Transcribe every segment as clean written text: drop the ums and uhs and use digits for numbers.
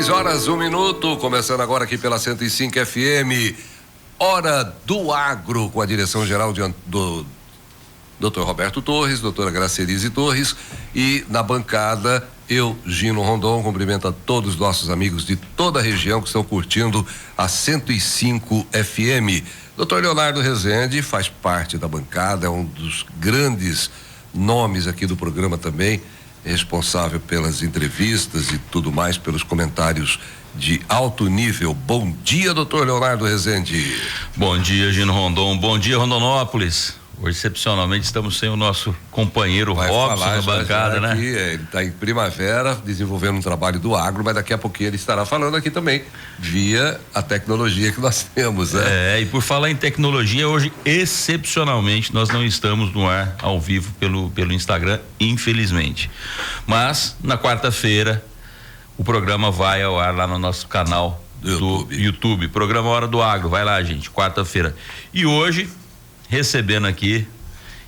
6h01, começando agora aqui pela 105 FM, Hora do Agro, com a direção geral do Dr. Roberto Torres, doutora Gracelize Torres, e na bancada eu, Gino Rondon, cumprimento a todos os nossos amigos de toda a região que estão curtindo a 105 FM. Dr. Leonardo Rezende faz parte da bancada, é um dos grandes nomes aqui do programa também, responsável pelas entrevistas e tudo mais, pelos comentários de alto nível. Bom dia, doutor Leonardo Rezende. Bom dia, Gino Rondon. Bom dia, Rondonópolis. Hoje, excepcionalmente, estamos sem o nosso companheiro Robson na bancada, né? Aqui, ele está em Primavera, desenvolvendo um trabalho do agro, mas daqui a pouquinho ele estará falando aqui também, via a tecnologia que nós temos, né? E por falar em tecnologia, hoje, excepcionalmente, nós não estamos no ar ao vivo pelo Instagram, infelizmente. Mas, na quarta-feira, o programa vai ao ar lá no nosso canal do YouTube. Programa Hora do Agro, vai lá, gente, quarta-feira. E hoje, recebendo aqui,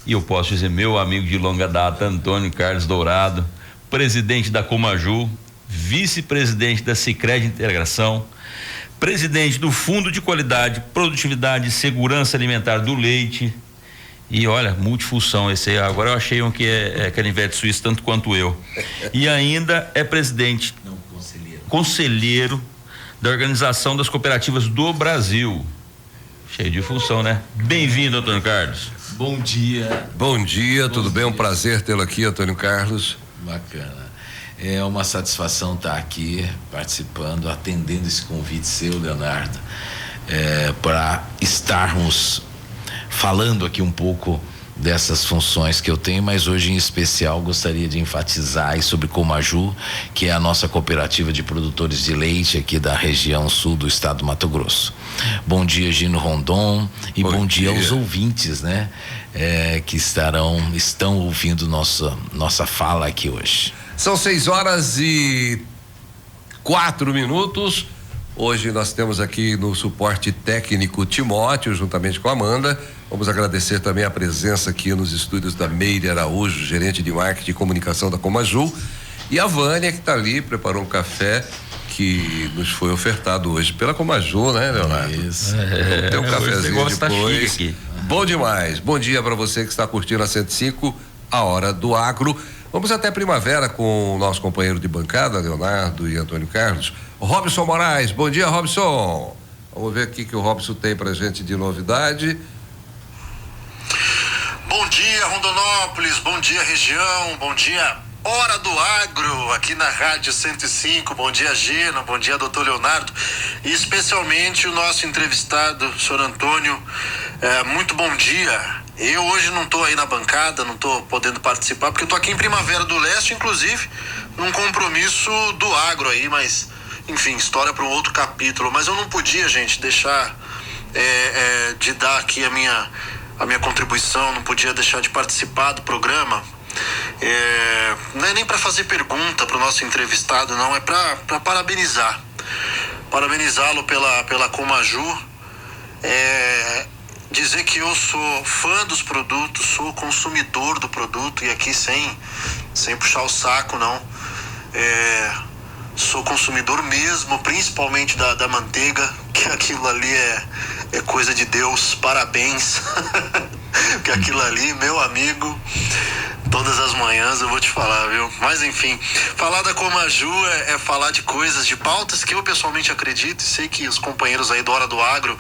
e eu posso dizer, meu amigo de longa data, Antônio Carlos Dourado, presidente da Comaju, vice-presidente da Sicredi Integração, presidente do Fundo de Qualidade, Produtividade e Segurança Alimentar do Leite. E olha, multifunção esse aí. Agora eu achei um que é canivete suíço tanto quanto eu. E ainda é presidente, conselheiro da Organização das Cooperativas do Brasil. Cheio de função, né? Bem-vindo, Antônio Carlos. Bom dia. Bom dia, tudo bem? Um prazer tê-lo aqui, Antônio Carlos. Bacana. É uma satisfação estar aqui participando, atendendo esse convite seu, Leonardo, para estarmos falando aqui um pouco dessas funções que eu tenho, mas hoje em especial gostaria de enfatizar aí sobre Comaju, que é a nossa cooperativa de produtores de leite aqui da região sul do estado do Mato Grosso. Bom dia, Gino Rondon, e bom dia aos ouvintes, né? Que estão ouvindo nossa fala aqui hoje. São 6h04. Hoje nós temos aqui no suporte técnico Timóteo, juntamente com a Amanda. Vamos agradecer também a presença aqui nos estúdios da Meire Araújo, gerente de marketing e comunicação da Comaju, e a Vânia, que está ali, preparou um café que nos foi ofertado hoje pela Comaju, né, Leonardo? Isso. Tem um cafezinho depois. Tá chique aqui. Bom demais. Bom dia para você que está curtindo a 105, a Hora do Agro. Vamos até Primavera com o nosso companheiro de bancada, Leonardo e Antônio Carlos. Robson Moraes, bom dia, Robson. Vamos ver o que o Robson tem pra gente de novidade. Bom dia, Rondonópolis, bom dia, região, bom dia, Hora do Agro, aqui na Rádio 105, bom dia, Gino, bom dia, doutor Leonardo, e especialmente o nosso entrevistado, o senhor Antônio, muito bom dia. Eu hoje não estou aí na bancada, não estou podendo participar, porque eu estou aqui em Primavera do Leste, inclusive, num compromisso do agro aí, mas, enfim, história para um outro capítulo. Mas eu não podia, gente, deixar de dar aqui a minha contribuição, não podia deixar de participar do programa. Não é nem para fazer pergunta para o nosso entrevistado, não, é para parabenizá-lo pela Comaju, dizer que eu sou fã dos produtos, sou consumidor do produto, e aqui sem puxar o saco, não, sou consumidor mesmo, principalmente da manteiga, que aquilo ali é coisa de Deus, parabéns. Que aquilo ali, meu amigo, todas as manhãs eu vou te falar, viu? Mas enfim, falar da Comaju é falar de coisas, de pautas que eu pessoalmente acredito, e sei que os companheiros aí do Hora do Agro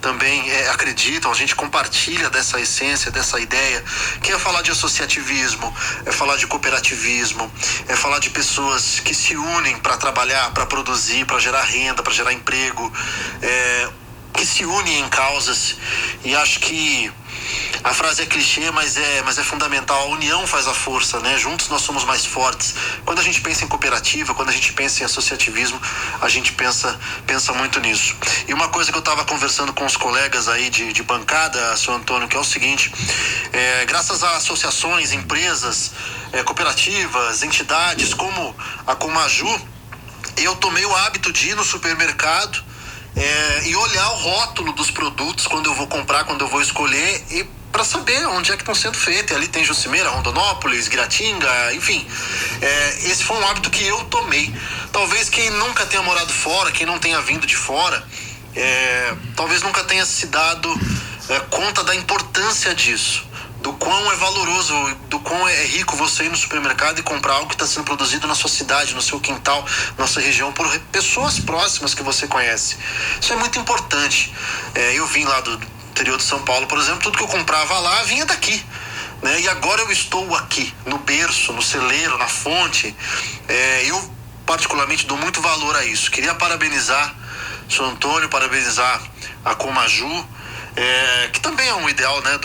também acreditam, a gente compartilha dessa essência, dessa ideia, que é falar de associativismo, é falar de cooperativismo, é falar de pessoas que se unem para trabalhar, para produzir, para gerar renda, para gerar emprego, que se unem em causas. E acho que a frase é clichê, mas é fundamental. A união faz a força, né? Juntos nós somos mais fortes. Quando a gente pensa em cooperativa, quando a gente pensa em associativismo, a gente pensa muito nisso. E uma coisa que eu estava conversando com os colegas aí de bancada, senhor Antônio, que é o seguinte: graças a associações, empresas, cooperativas, entidades como a Comaju, eu tomei o hábito de ir no supermercado e olhar o rótulo dos produtos quando eu vou comprar, quando eu vou escolher, e para saber onde é que estão sendo feitas. E ali tem Jucimeira, Rondonópolis, Guiratinga, enfim. Esse foi um hábito que eu tomei. Talvez quem nunca tenha morado fora, quem não tenha vindo de fora, talvez nunca tenha se dado conta da importância disso, do quão é valoroso, do quão é rico você ir no supermercado e comprar algo que está sendo produzido na sua cidade, no seu quintal, na sua região, por pessoas próximas que você conhece. Isso é muito importante. Eu vim lá do interior de São Paulo, por exemplo, tudo que eu comprava lá vinha daqui, né? E agora eu estou aqui, no berço, no celeiro, na fonte. Eu particularmente dou muito valor a isso. Queria parabenizar o Sr. Antônio, parabenizar a Comaju, que também é um ideal, né,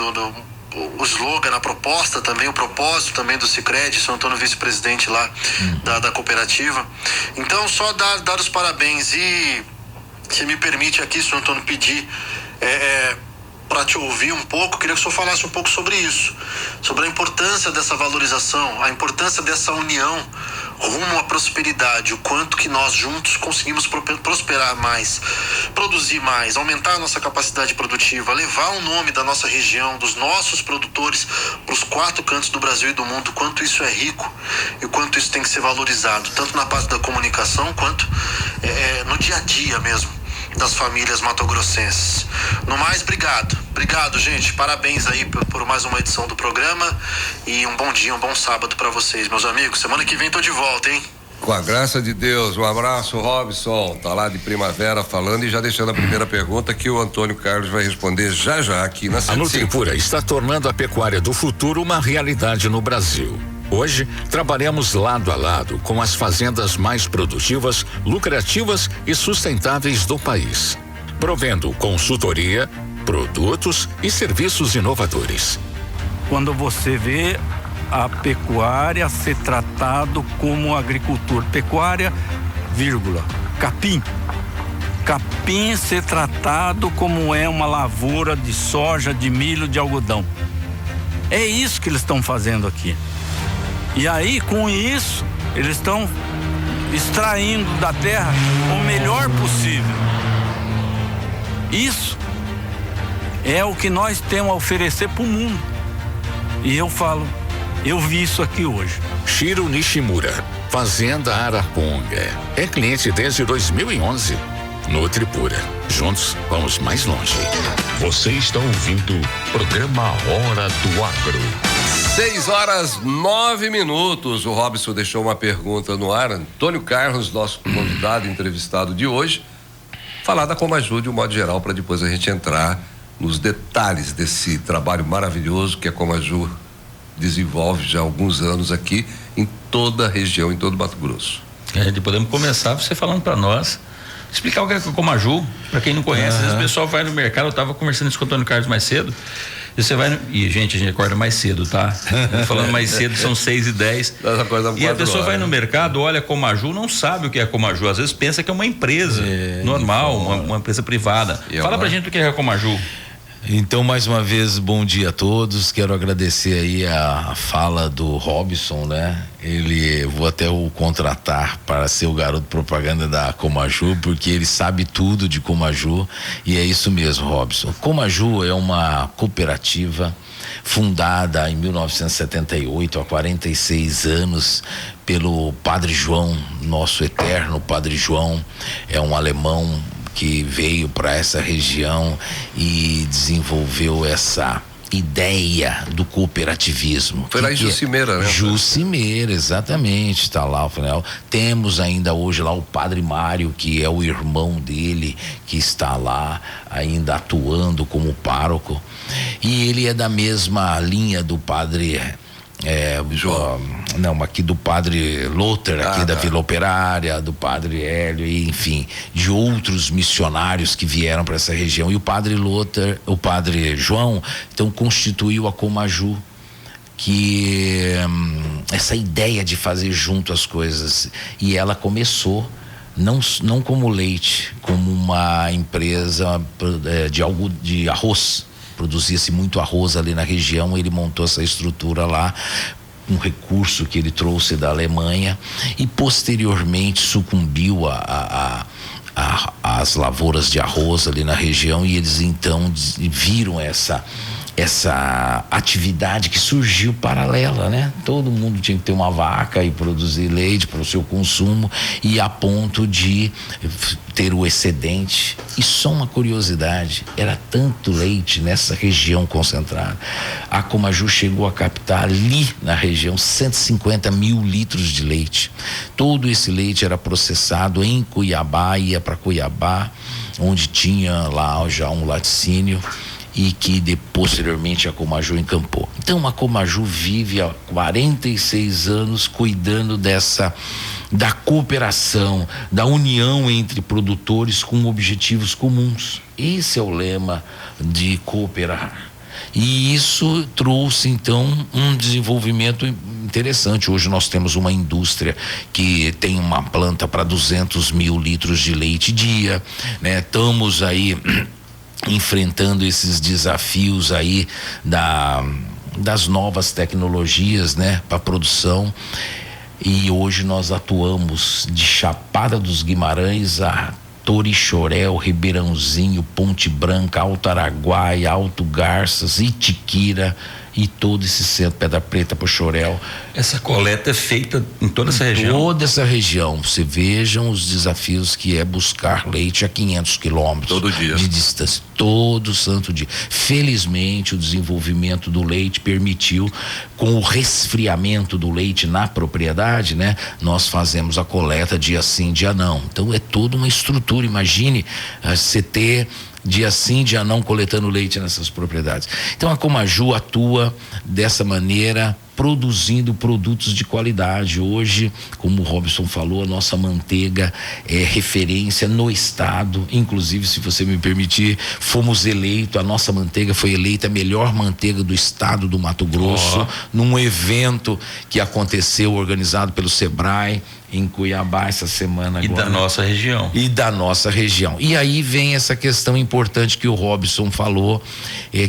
o slogan, a proposta também, o propósito também do Sicredi, Sr. Antônio, vice-presidente lá da cooperativa. Então, só dar os parabéns. E se me permite aqui, Sr. Antônio, pedir para te ouvir um pouco, queria que o senhor falasse um pouco sobre isso, sobre a importância dessa valorização, a importância dessa união rumo à prosperidade, o quanto que nós juntos conseguimos prosperar mais, produzir mais, aumentar a nossa capacidade produtiva, levar o nome da nossa região, dos nossos produtores para os 4 cantos do Brasil e do mundo, o quanto isso é rico e o quanto isso tem que ser valorizado, tanto na parte da comunicação quanto no dia a dia mesmo das famílias matogrossenses. No mais, obrigado, gente, parabéns aí por mais uma edição do programa e um bom dia, um bom sábado para vocês, meus amigos. Semana que vem tô de volta, hein? Com a graça de Deus, um abraço, Robson, tá lá de Primavera falando e já deixando a primeira pergunta que o Antônio Carlos vai responder já aqui na A Nutripura está tornando a pecuária do futuro uma realidade no Brasil. Hoje, trabalhamos lado a lado com as fazendas mais produtivas, lucrativas e sustentáveis do país, provendo consultoria, produtos e serviços inovadores. Quando você vê a pecuária ser tratado como agricultor, pecuária, capim. Capim ser tratado como é uma lavoura de soja, de milho, de algodão. É isso que eles estão fazendo aqui. E aí, com isso, eles estão extraindo da terra o melhor possível. Isso é o que nós temos a oferecer para o mundo. E eu falo, eu vi isso aqui hoje. Shiro Nishimura, Fazenda Araponga. É cliente desde 2011. Nutripura. Juntos, vamos mais longe. Você está ouvindo o programa Hora do Agro. 6:09. O Robson deixou uma pergunta no ar. Antônio Carlos, nosso convidado entrevistado de hoje, falar da Comaju de um modo geral, para depois a gente entrar nos detalhes desse trabalho maravilhoso que a Comaju desenvolve já há alguns anos aqui em toda a região, em todo o Mato Grosso. Podemos começar você falando para nós, explicar o que é a Comaju, para quem não conhece. Às vezes o pessoal vai no mercado, eu estava conversando isso com o Antônio Carlos mais cedo, e você vai, e gente, a gente acorda mais cedo, tá? Falando mais cedo, são 6:10. E a pessoa vai no mercado, olha a Comaju, não sabe o que é a Comaju, às vezes pensa que é uma empresa normal, uma empresa privada. Fala pra gente o que é a Comaju. Então, mais uma vez, bom dia a todos. Quero agradecer aí a fala do Robson, né? Vou até o contratar para ser o garoto propaganda da Comaju, porque ele sabe tudo de Comaju, e é isso mesmo, Robson. Comaju é uma cooperativa fundada em 1978, há 46 anos, pelo Padre João, nosso eterno Padre João. É um alemão que veio para essa região e desenvolveu essa ideia do cooperativismo. Foi lá em Jucimeira, né? Jucimeira, exatamente, está lá. Temos ainda hoje lá o Padre Mário, que é o irmão dele, que está lá ainda atuando como pároco, e ele é da mesma linha do Padre aqui do Padre Lothar, aqui da Vila Operária, do Padre Hélio, e enfim, de outros missionários que vieram para essa região. E o Padre Lothar, o Padre João, então constituiu a Comaju, que essa ideia de fazer junto as coisas, e ela começou não como leite, como uma empresa de arroz. Produzia-se muito arroz ali na região. Ele montou essa estrutura lá, um recurso que ele trouxe da Alemanha, e posteriormente sucumbiu às lavouras de arroz ali na região, e eles então viram essa essa atividade que surgiu paralela, né? Todo mundo tinha que ter uma vaca e produzir leite para o seu consumo, e a ponto de ter o excedente. E só uma curiosidade, era tanto leite nessa região concentrada, a Comaju chegou a captar ali na região 150 mil litros de leite. Todo esse leite era processado em Cuiabá, ia para Cuiabá, onde tinha lá já um laticínio, e que posteriormente a Comaju encampou. Então a Comaju vive há 46 anos cuidando da cooperação, da união entre produtores com objetivos comuns. Esse é o lema de cooperar. E isso trouxe então um desenvolvimento interessante. Hoje nós temos uma indústria que tem uma planta para 200 mil litros de leite dia, né? Estamos aí enfrentando esses desafios aí das novas tecnologias, né, para produção. E hoje nós atuamos de Chapada dos Guimarães a Torixoréu, Ribeirãozinho, Ponte Branca, Alto Araguaia, Alto Garças, Itiquira e todo esse centro, Pedra Preta, Poxoréu. Essa coleta é feita em toda essa região? Toda essa região. Você vejam os desafios que é buscar leite a 500 quilômetros todo dia de distância, todo santo dia. Felizmente o desenvolvimento do leite permitiu, com o resfriamento do leite na propriedade, né? Nós fazemos a coleta dia sim, dia não. Então é toda uma estrutura. Imagine você ter dia sim, dia não, coletando leite nessas propriedades. Então a Comaju atua dessa maneira, produzindo produtos de qualidade. Hoje, como o Robson falou, a nossa manteiga é referência no estado. Inclusive, se você me permitir, fomos eleitos, a nossa manteiga foi eleita a melhor manteiga do estado do Mato Grosso, num evento que aconteceu, organizado pelo Sebrae em Cuiabá essa semana. E agora. da nossa região. E da nossa região. E aí vem essa questão importante que o Robson falou,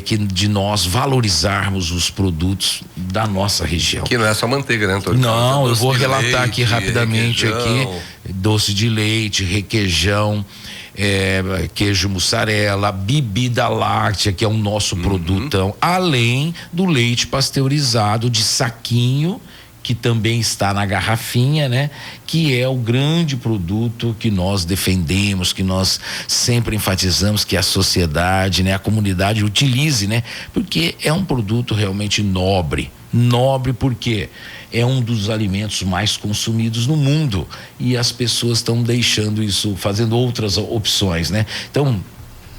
que de nós valorizarmos os produtos da nossa região. Que não é só manteiga, né, Antônio? Não, eu vou relatar leite, aqui rapidamente doce de leite, requeijão, queijo mussarela, bebida láctea, que é o nosso produtão, além do leite pasteurizado de saquinho, que também está na garrafinha, né? Que é o grande produto que nós defendemos, que nós sempre enfatizamos que a sociedade, né? A comunidade utilize, né? Porque é um produto realmente nobre porque é um dos alimentos mais consumidos no mundo e as pessoas estão deixando isso, fazendo outras opções, né? Então,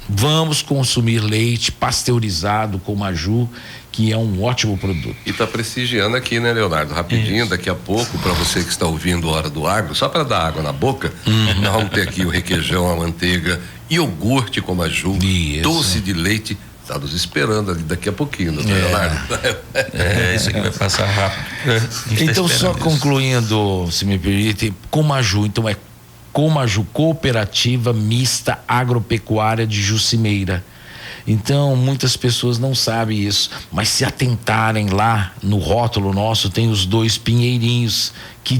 vamos consumir leite pasteurizado Comaju, que é um ótimo produto. E está prestigiando aqui, né, Leonardo? Rapidinho, daqui a pouco, para você que está ouvindo Hora do Agro, só para dar água na boca, nós vamos ter aqui o requeijão, a manteiga, iogurte Comaju, doce de leite. Está nos esperando ali daqui a pouquinho, né, Leonardo? Isso aqui vai passar rápido. Então, só concluindo, se me permite, Comaju, então é Comaju Cooperativa Mista Agropecuária de Jucimeira. Então, muitas pessoas não sabem isso, mas se atentarem lá no rótulo nosso, tem os 2 pinheirinhos que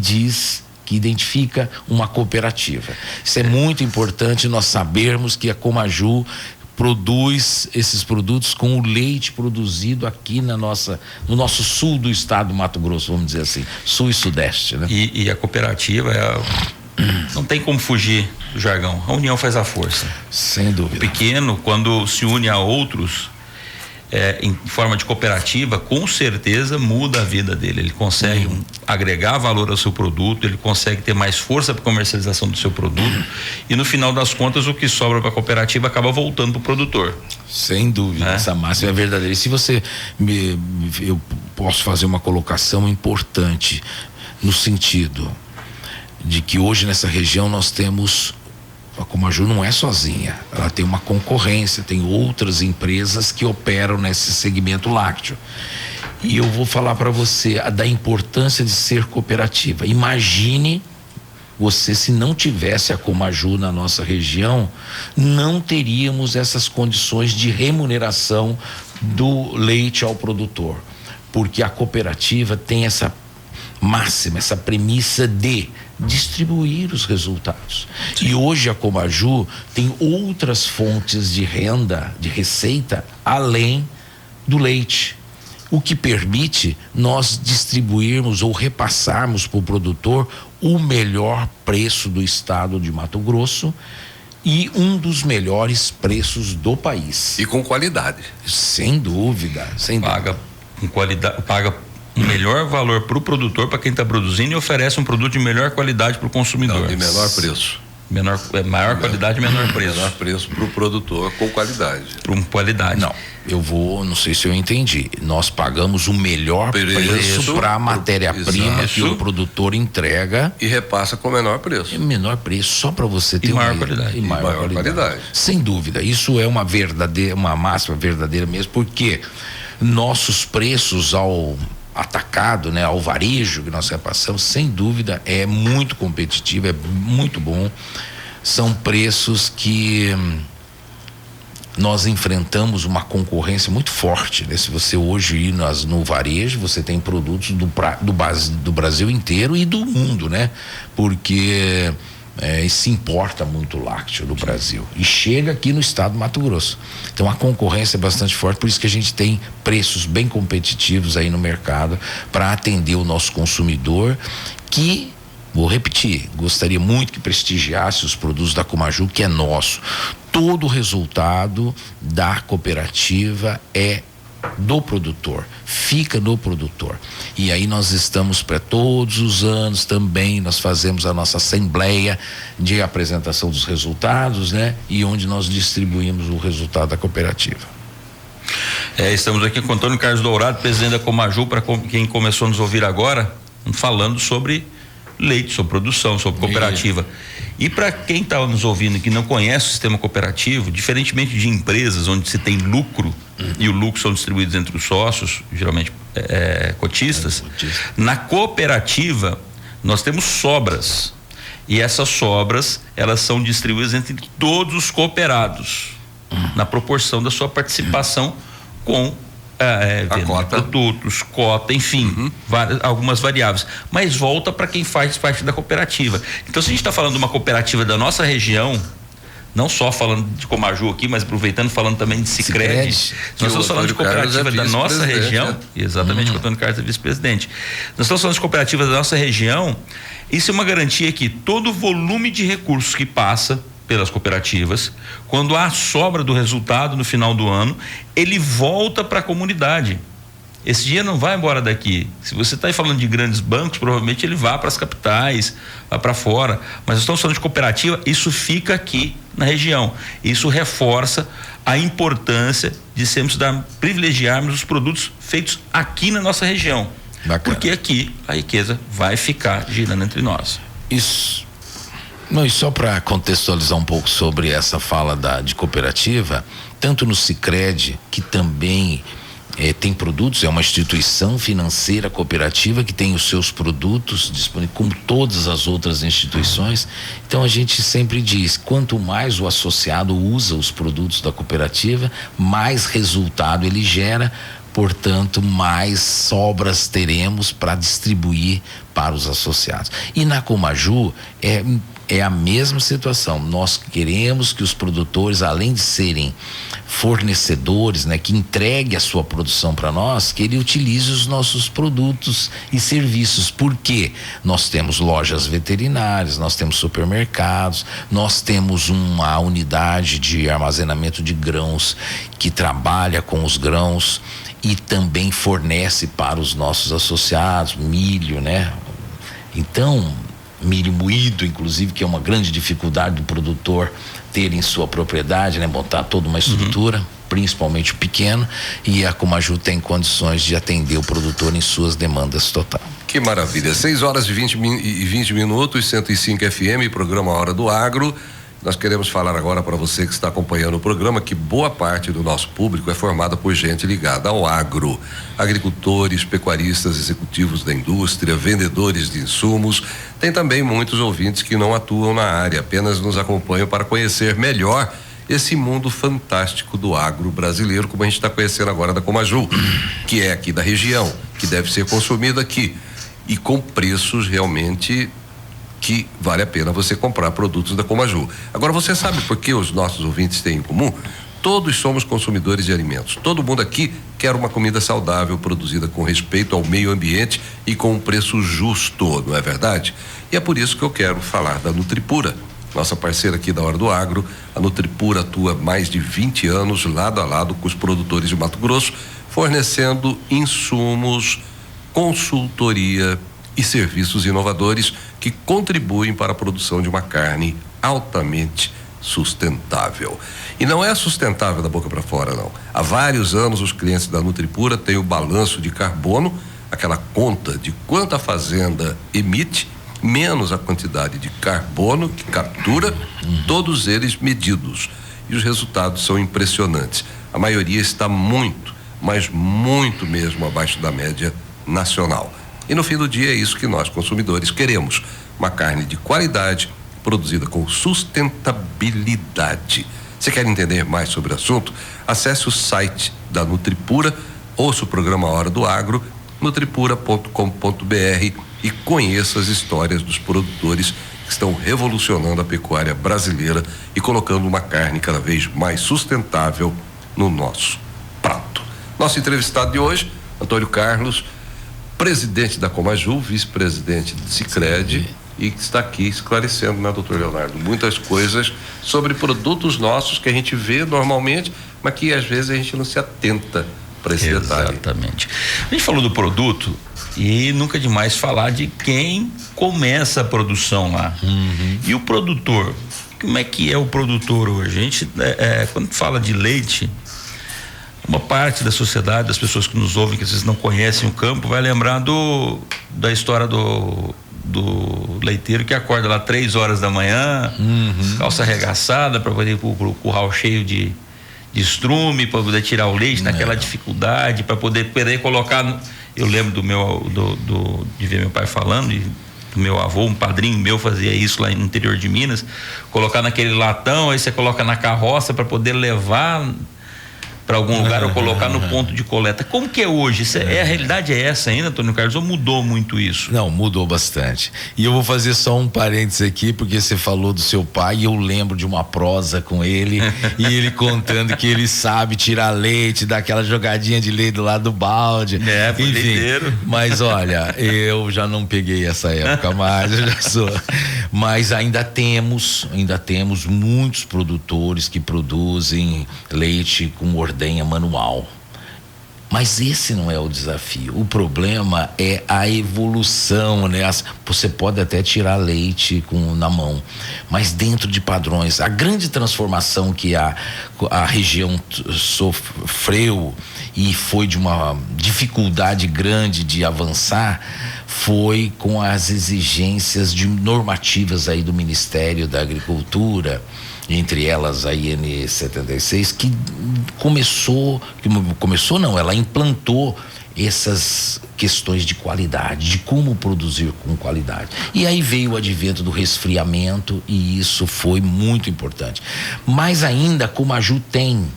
identifica uma cooperativa. Isso é muito importante, nós sabermos que a Comaju produz esses produtos com o leite produzido aqui no nosso sul do estado do Mato Grosso, vamos dizer assim, sul e sudeste, né? E a cooperativa não tem como fugir do jargão. A união faz a força. Sem dúvida. O pequeno, quando se une a outros em forma de cooperativa, com certeza muda a vida dele. Ele consegue agregar valor ao seu produto, ele consegue ter mais força para comercialização do seu produto e no final das contas o que sobra para a cooperativa acaba voltando para o produtor. Sem dúvida, essa máxima é verdadeira. E se você eu posso fazer uma colocação importante no sentido de que hoje nessa região nós temos, a Comaju não é sozinha, ela tem uma concorrência, tem outras empresas que operam nesse segmento lácteo. E eu vou falar para você da importância de ser cooperativa. Imagine você, se não tivesse a Comaju na nossa região, não teríamos essas condições de remuneração do leite ao produtor, porque a cooperativa tem essa máxima, essa premissa de distribuir os resultados. Sim. E hoje a Comaju tem outras fontes de renda, de receita, além do leite, o que permite nós distribuirmos ou repassarmos para o produtor o melhor preço do estado de Mato Grosso e um dos melhores preços do país. E com qualidade. Sem dúvida, sem Paga com qualidade, paga o melhor valor para o produtor, para quem está produzindo, e oferece um produto de melhor qualidade para o consumidor. Não, de menor preço. Maior qualidade, menor preço. Menor preço para o produtor com qualidade. Com qualidade. Não, não sei se eu entendi. Nós pagamos o melhor preço para a matéria-prima que o produtor entrega. E repassa com o menor preço. Menor preço, só para você ter maior qualidade. E maior qualidade. Sem dúvida, isso é uma máxima verdadeira mesmo, porque nossos preços ao atacado, né, ao varejo que nós repassamos, sem dúvida é muito competitivo, é muito bom. São preços que nós enfrentamos uma concorrência muito forte, né? Se você hoje ir no varejo, você tem produtos do Brasil inteiro e do mundo, né? Porque se importa muito lácteo do Brasil e chega aqui no estado do Mato Grosso. Então a concorrência é bastante forte, por isso que a gente tem preços bem competitivos aí no mercado para atender o nosso consumidor, que, vou repetir, gostaria muito que prestigiasse os produtos da Comaju, que é nosso. Todo o resultado da cooperativa é do produtor, fica no produtor. E aí nós estamos para todos os anos também, nós fazemos a nossa assembleia de apresentação dos resultados, né? E onde nós distribuímos o resultado da cooperativa. Estamos aqui com Antônio Carlos Dourado, presidente da Comaju, para quem começou a nos ouvir agora, falando sobre leite, sobre produção, sobre cooperativa. E para quem está nos ouvindo que não conhece o sistema cooperativo, diferentemente de empresas onde se tem lucro, e o lucro são distribuídos entre os sócios, geralmente cotistas, na cooperativa nós temos sobras, e essas sobras elas são distribuídas entre todos os cooperados, na proporção da sua participação com cota, produtos, cota, enfim, algumas variáveis, mas volta para quem faz parte da cooperativa. Então, se a gente está falando de uma cooperativa da nossa região, não só falando de Comaju aqui, mas aproveitando, falando também de Sicredi, nós estamos falando de cooperativa da nossa região, exatamente, o Antônio Carlos é vice-presidente. Nós estamos falando de cooperativa da nossa região. Isso é uma garantia que todo o volume de recursos que passa pelas cooperativas, quando há sobra do resultado no final do ano, ele volta para a comunidade. Esse dinheiro não vai embora daqui. Se você está aí falando de grandes bancos, provavelmente ele vai para as capitais, vai para fora. Mas nós estamos falando de cooperativa, isso fica aqui na região. Isso reforça a importância de sempre privilegiarmos os produtos feitos aqui na nossa região. Bacana. Porque aqui a riqueza vai ficar girando entre nós. Isso. Não, e só para contextualizar um pouco sobre essa fala de cooperativa, tanto no Sicredi, que também tem produtos, é uma instituição financeira cooperativa que tem os seus produtos disponíveis, como todas as outras instituições. Então a gente sempre diz, quanto mais o associado usa os produtos da cooperativa, mais resultado ele gera, portanto, mais sobras teremos para distribuir para os associados. E na Comaju é a mesma situação. Nós queremos que os produtores, além de serem fornecedores, né, que entregue a sua produção para nós, que ele utilize os nossos produtos e serviços, porque nós temos lojas veterinárias, nós temos supermercados, nós temos uma unidade de armazenamento de grãos que trabalha com os grãos e também fornece para os nossos associados milho, né? Então, milho moído, inclusive, que é uma grande dificuldade do produtor ter em sua propriedade, né? Montar toda uma estrutura, principalmente o pequeno, e a Comaju tem condições de atender o produtor em suas demandas total. Que maravilha, 6h20 minutos, 105 FM, programa Hora do Agro. Nós queremos falar agora para você que está acompanhando o programa que boa parte do nosso público é formada por gente ligada ao agro, agricultores, pecuaristas, executivos da indústria, vendedores de insumos. Tem também muitos ouvintes que não atuam na área, apenas nos acompanham para conhecer melhor esse mundo fantástico do agro brasileiro, como a gente está conhecendo agora da Comaju, que é aqui da região, que deve ser consumido aqui e com preços realmente que vale a pena você comprar produtos da Comaju. Agora, você sabe por que os nossos ouvintes têm em comum? Todos somos consumidores de alimentos. Todo mundo aqui quer uma comida saudável, produzida com respeito ao meio ambiente e com um preço justo, não é verdade? E é por isso que eu quero falar da Nutripura. Nossa parceira aqui da Hora do Agro. A Nutripura atua há mais de 20 anos lado a lado com os produtores de Mato Grosso, fornecendo insumos, consultoria e serviços inovadores que contribuem para a produção de uma carne altamente sustentável. E não é sustentável da boca para fora, não. Há vários anos os clientes da Nutripura têm o balanço de carbono, aquela conta de quanta fazenda emite, menos a quantidade de carbono que captura, todos eles medidos. E os resultados são impressionantes. A maioria está muito, mas muito mesmo abaixo da média nacional. E no fim do dia é isso que nós, consumidores, queremos. Uma carne de qualidade, produzida com sustentabilidade. Você quer entender mais sobre o assunto? Acesse o site da Nutripura, ouça o programa Hora do Agro, nutripura.com.br e conheça as histórias dos produtores que estão revolucionando a pecuária brasileira e colocando uma carne cada vez mais sustentável no nosso prato. Nosso entrevistado de hoje, Antônio Carlos, presidente da Comaju, vice-presidente do Sicredi, e que está aqui esclarecendo, né, doutor Leonardo, muitas coisas sobre produtos nossos que a gente vê normalmente, mas que às vezes a gente não se atenta para esse detalhe. Exatamente. A gente falou do produto e nunca é demais falar de quem começa a produção lá. E o produtor, como é que é o produtor hoje? A gente, quando fala de leite, uma parte da sociedade, das pessoas que nos ouvem, que vocês não conhecem o campo, vai lembrar da história do leiteiro que acorda lá 3 horas da manhã, calça arregaçada para poder ir pro curral cheio de estrume, para poder tirar o leite, naquela dificuldade, para poder colocar. Eu lembro de ver meu pai falando, do meu avô, um padrinho meu fazia isso lá no interior de Minas, colocar naquele latão, aí você coloca na carroça para poder levar para algum lugar ou colocar no ponto de coleta. Como que é hoje? A realidade é essa ainda, Antônio Carlos, ou mudou muito isso? Não, mudou bastante. E eu vou fazer só um parênteses aqui, porque você falou do seu pai e eu lembro de uma prosa com ele e ele contando que ele sabe tirar leite, dar aquela jogadinha de leite do lado do balde. Enfim, leiteiro. Mas olha, eu já não peguei essa época mais, eu já sou. Mas ainda temos muitos produtores que produzem leite com ordenha manual. Mas esse não é o desafio. O problema é a evolução, né? Você pode até tirar leite na mão, mas dentro de padrões. A grande transformação que a região sofreu e foi de uma dificuldade grande de avançar foi com as exigências normativas aí do Ministério da Agricultura, entre elas a IN 76, que ela implantou essas questões de qualidade, de como produzir com qualidade. E aí veio o advento do resfriamento e isso foi muito importante. Mas ainda a Comaju tem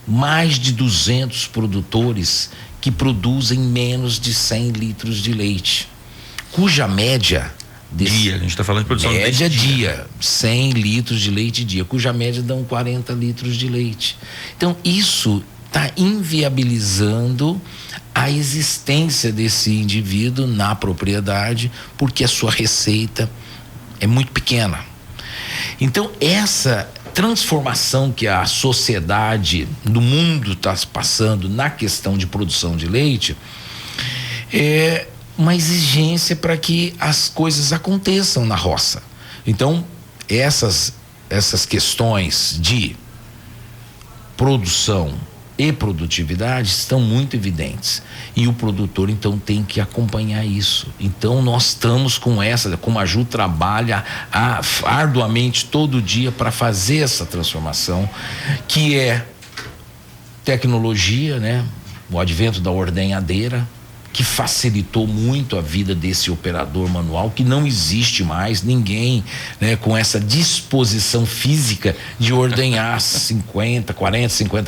mais de 200 produtores que produzem menos de 100 litros de leite, cuja média a gente está falando de produção de leite dia, 100 litros de leite dia, cuja média dão 40 litros de leite. Então isso está inviabilizando a existência desse indivíduo na propriedade, porque a sua receita é muito pequena. Então essa transformação que a sociedade do mundo está passando na questão de produção de leite é uma exigência para que as coisas aconteçam na roça. Então, essas questões de produção e produtividade estão muito evidentes. E o produtor, então, tem que acompanhar isso. Então, nós estamos com como a Ju trabalha arduamente todo dia para fazer essa transformação, que é tecnologia, né? O advento da ordenhadeira, que facilitou muito a vida desse operador manual, que não existe mais ninguém, né, com essa disposição física de ordenhar 50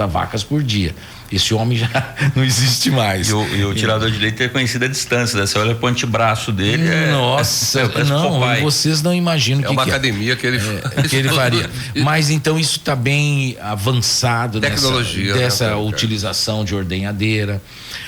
vacas por dia. Esse homem já não existe mais. E o tirador de leite é conhecido à distância, né? Você olha pro antebraço dele. Nossa, não, vocês não imaginam o que é uma que academia que ele faria. Mas então isso está bem avançado tecnologia dessa utilização de ordenhadeira.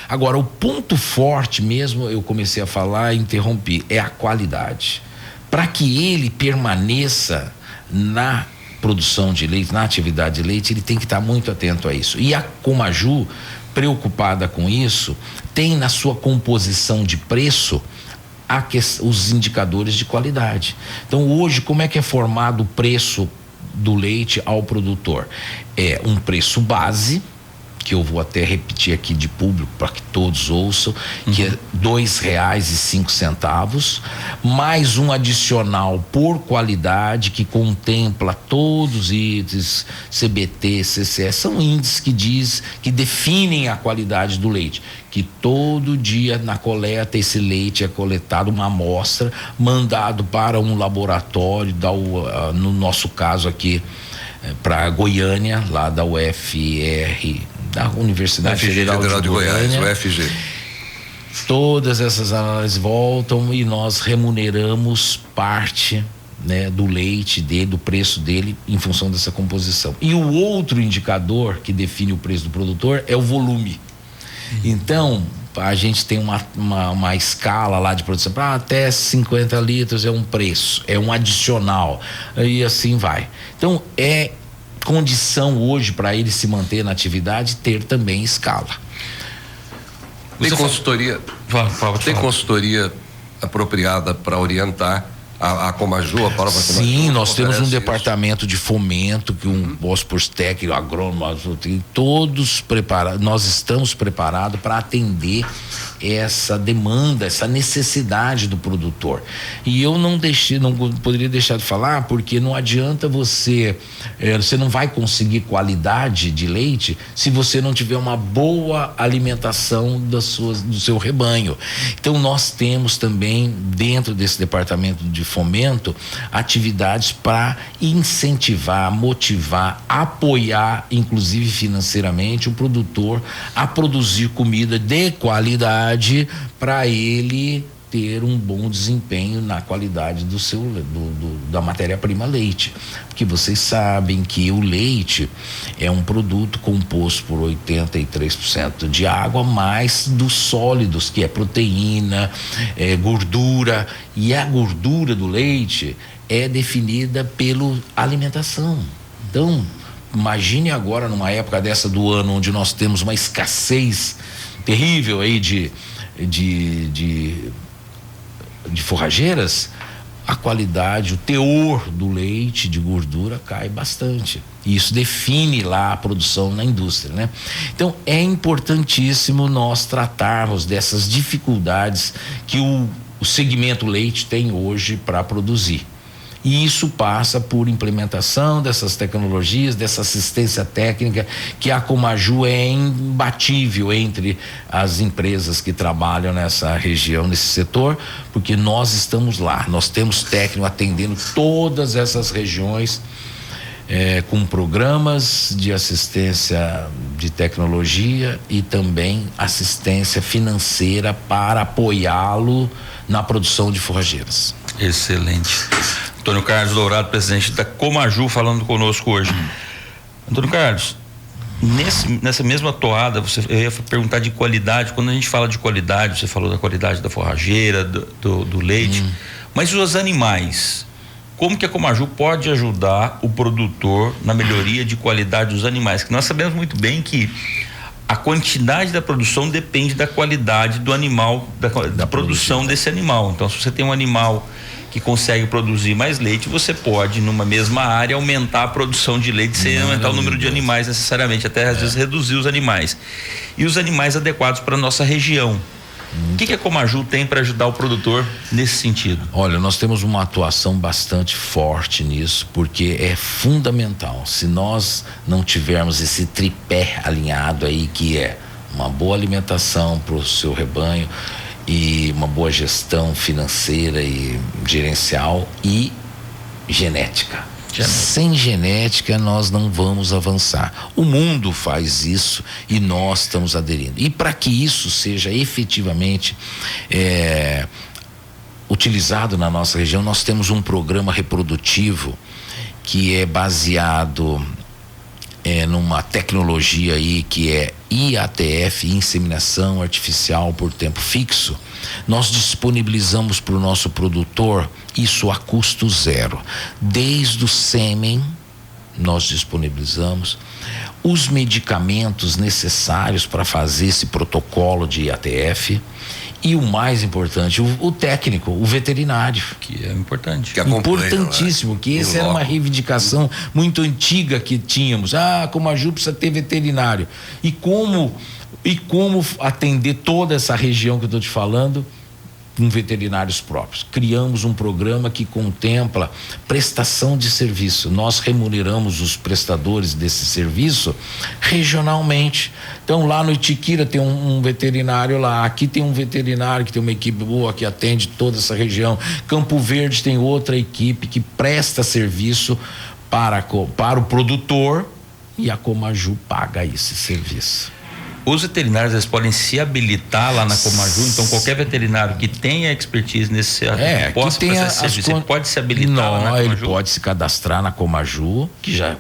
Agora, o ponto forte mesmo, eu comecei a falar e interrompi, é a qualidade. Para que ele permaneça na produção de leite, na atividade de leite, ele tem que estar muito atento a isso. E a Comaju, preocupada com isso, tem na sua composição de preço os indicadores de qualidade. Então, hoje, como é que é formado o preço do leite ao produtor? É um preço base, que eu vou até repetir aqui de público para que todos ouçam, que é R$2,05, mais um adicional por qualidade que contempla todos os itens, CBT, CCS, são índices que definem a qualidade do leite, que todo dia na coleta esse leite é coletado, uma amostra, mandado para um laboratório, no nosso caso aqui, para Goiânia, lá da UFR, da Universidade Federal de Goiás, UFG. Todas essas análises voltam e nós remuneramos parte, né, do leite dele, do preço dele, em função dessa composição. E o outro indicador que define o preço do produtor é o volume. Então, a gente tem uma escala lá de produção, até 50 litros é um preço, é um adicional, e assim vai. Então, é condição hoje para ele se manter na atividade ter também escala. Tem consultoria apropriada para orientar a Comaju, a própria Comaju? Sim, nós temos um departamento de fomento, que posso por técnico, agrônomo, todos preparados. Nós estamos preparados para atender essa demanda, essa necessidade do produtor. E eu não poderia deixar de falar, porque não adianta você não vai conseguir qualidade de leite se você não tiver uma boa alimentação do seu rebanho. Então nós temos também, dentro desse departamento de fomento, atividades para incentivar, motivar, apoiar, inclusive financeiramente, o produtor a produzir comida de qualidade para ele ter um bom desempenho na qualidade da matéria-prima leite. Porque vocês sabem que o leite é um produto composto por 83% de água, mais dos sólidos, que é proteína, gordura, e a gordura do leite é definida pela alimentação. Então, imagine agora, numa época dessa do ano, onde nós temos uma escassez terrível aí de forrageiras, a qualidade, o teor do leite de gordura cai bastante. E isso define lá a produção na indústria, né? Então é importantíssimo nós tratarmos dessas dificuldades que o segmento leite tem hoje para produzir. E isso passa por implementação dessas tecnologias, dessa assistência técnica, que a Comaju é imbatível entre as empresas que trabalham nessa região, nesse setor, porque nós estamos lá, nós temos técnico atendendo todas essas regiões, com programas de assistência de tecnologia e também assistência financeira para apoiá-lo na produção de forrageiras. Excelente. Antônio Carlos Dourado, presidente da Comaju, falando conosco hoje. Antônio Carlos, nessa mesma toada, eu ia perguntar de qualidade. Quando a gente fala de qualidade, você falou da qualidade da forrageira, do leite, mas os animais, como que a Comaju pode ajudar o produtor na melhoria de qualidade dos animais? Que nós sabemos muito bem que a quantidade da produção depende da qualidade do animal, da produção desse animal. Então, se você tem um animal que consegue produzir mais leite, você pode, numa mesma área, aumentar a produção de leite sem aumentar o número de animais necessariamente, até às vezes reduzir os animais. E os animais adequados para a nossa região. O que a Comaju tem para ajudar o produtor nesse sentido? Olha, nós temos uma atuação bastante forte nisso, porque é fundamental. Se nós não tivermos esse tripé alinhado aí, que é uma boa alimentação para o seu rebanho e uma boa gestão financeira e gerencial e genética. Sem genética nós não vamos avançar. O mundo faz isso e nós estamos aderindo. E para que isso seja efetivamente utilizado na nossa região, nós temos um programa reprodutivo que é baseado numa tecnologia aí que é IATF, inseminação artificial por tempo fixo. Nós disponibilizamos para o nosso produtor isso a custo zero. Desde o sêmen, nós disponibilizamos os medicamentos necessários para fazer esse protocolo de IATF. E o mais importante, o técnico, o veterinário. Que é importante. Que acompanha, importantíssimo, que essa era uma reivindicação muito antiga que tínhamos. Como a Ju precisa ter veterinário. E como atender toda essa região que eu estou te falando com veterinários próprios. Criamos um programa que contempla prestação de serviço. Nós remuneramos os prestadores desse serviço regionalmente. Então, lá no Itiquira tem um veterinário lá, aqui tem um veterinário que tem uma equipe boa que atende toda essa região. Campo Verde tem outra equipe que presta serviço para o produtor e a Comaju paga esse serviço. Os veterinários, eles podem se habilitar lá na Comaju, então qualquer veterinário que tenha expertise nesse possa fazer esse serviço, ele pode se habilitar lá na Comaju? Ele pode se cadastrar na Comaju, que já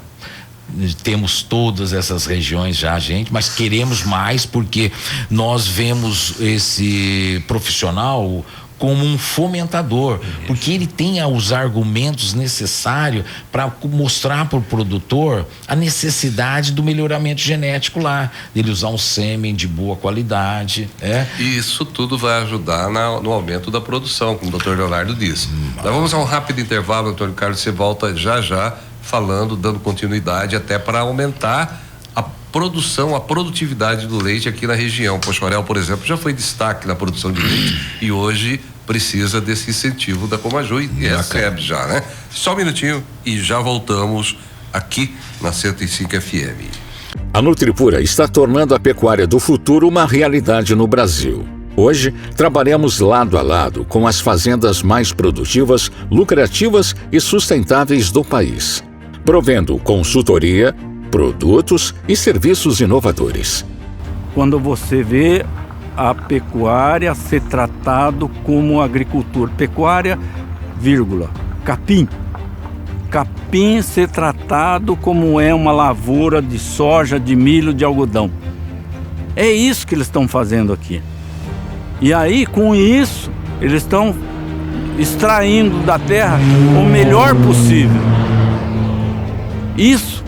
temos todas essas regiões já, gente, mas queremos mais porque nós vemos esse profissional como um fomentador, porque ele tem os argumentos necessários para mostrar para o produtor a necessidade do melhoramento genético lá, dele usar um sêmen de boa qualidade. E isso tudo vai ajudar no aumento da produção, como o Dr. Leonardo disse. Nós vamos a um rápido intervalo, Antônio Carlos, você volta já falando, dando continuidade até para aumentar a produção, a produtividade do leite aqui na região. Poxorel, por exemplo, já foi destaque na produção de leite e hoje precisa desse incentivo da Comaju e recebe já, né? Só um minutinho e já voltamos aqui na 105 FM. A Nutripura está tornando a pecuária do futuro uma realidade no Brasil. Hoje, trabalhamos lado a lado com as fazendas mais produtivas, lucrativas e sustentáveis do país, provendo consultoria, produtos e serviços inovadores. Quando você vê a pecuária ser tratado como agricultura, pecuária, capim. Capim ser tratado como é uma lavoura de soja, de milho, de algodão. É isso que eles estão fazendo aqui. E aí, com isso, eles estão extraindo da terra o melhor possível. Isso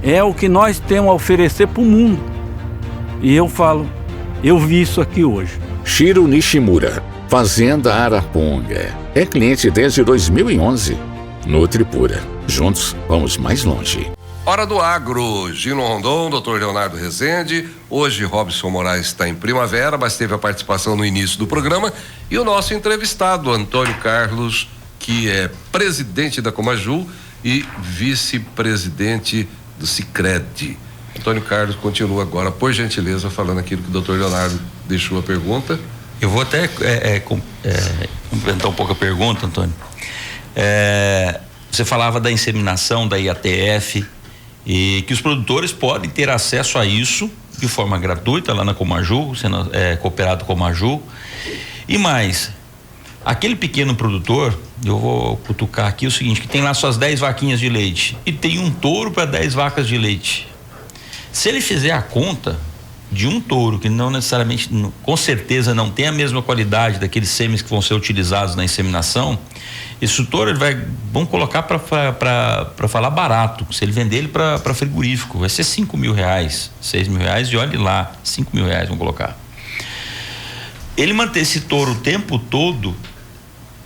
é o que nós temos a oferecer para o mundo. E eu falo, eu vi isso aqui hoje. Shiro Nishimura, Fazenda Araponga. É cliente desde 2011. Nutripura. Juntos, vamos mais longe. Hora do Agro, Gino Rondon, Dr. Leonardo Rezende. Hoje Robson Moraes está em Primavera, mas teve a participação no início do programa. E o nosso entrevistado, Antônio Carlos, que é presidente da Comaju e vice-presidente do Sicredi. Antônio Carlos continua agora, por gentileza, falando aquilo que o Dr. Leonardo deixou a pergunta. Eu vou até complementar um pouco a pergunta, Antônio. Você falava da inseminação, da IATF, e que os produtores podem ter acesso a isso de forma gratuita lá na Comaju, sendo cooperado com a Comaju. E mais, aquele pequeno produtor, eu vou cutucar aqui o seguinte, que tem lá suas 10 vaquinhas de leite e tem um touro para 10 vacas de leite. Se ele fizer a conta de um touro que não necessariamente, com certeza não tem a mesma qualidade daqueles sêmens que vão ser utilizados na inseminação, esse touro vão colocar para falar barato. Se ele vender ele para frigorífico, vai ser R$5.000, R$6.000 e olhe lá, R$5.000 vão colocar. Ele manter esse touro o tempo todo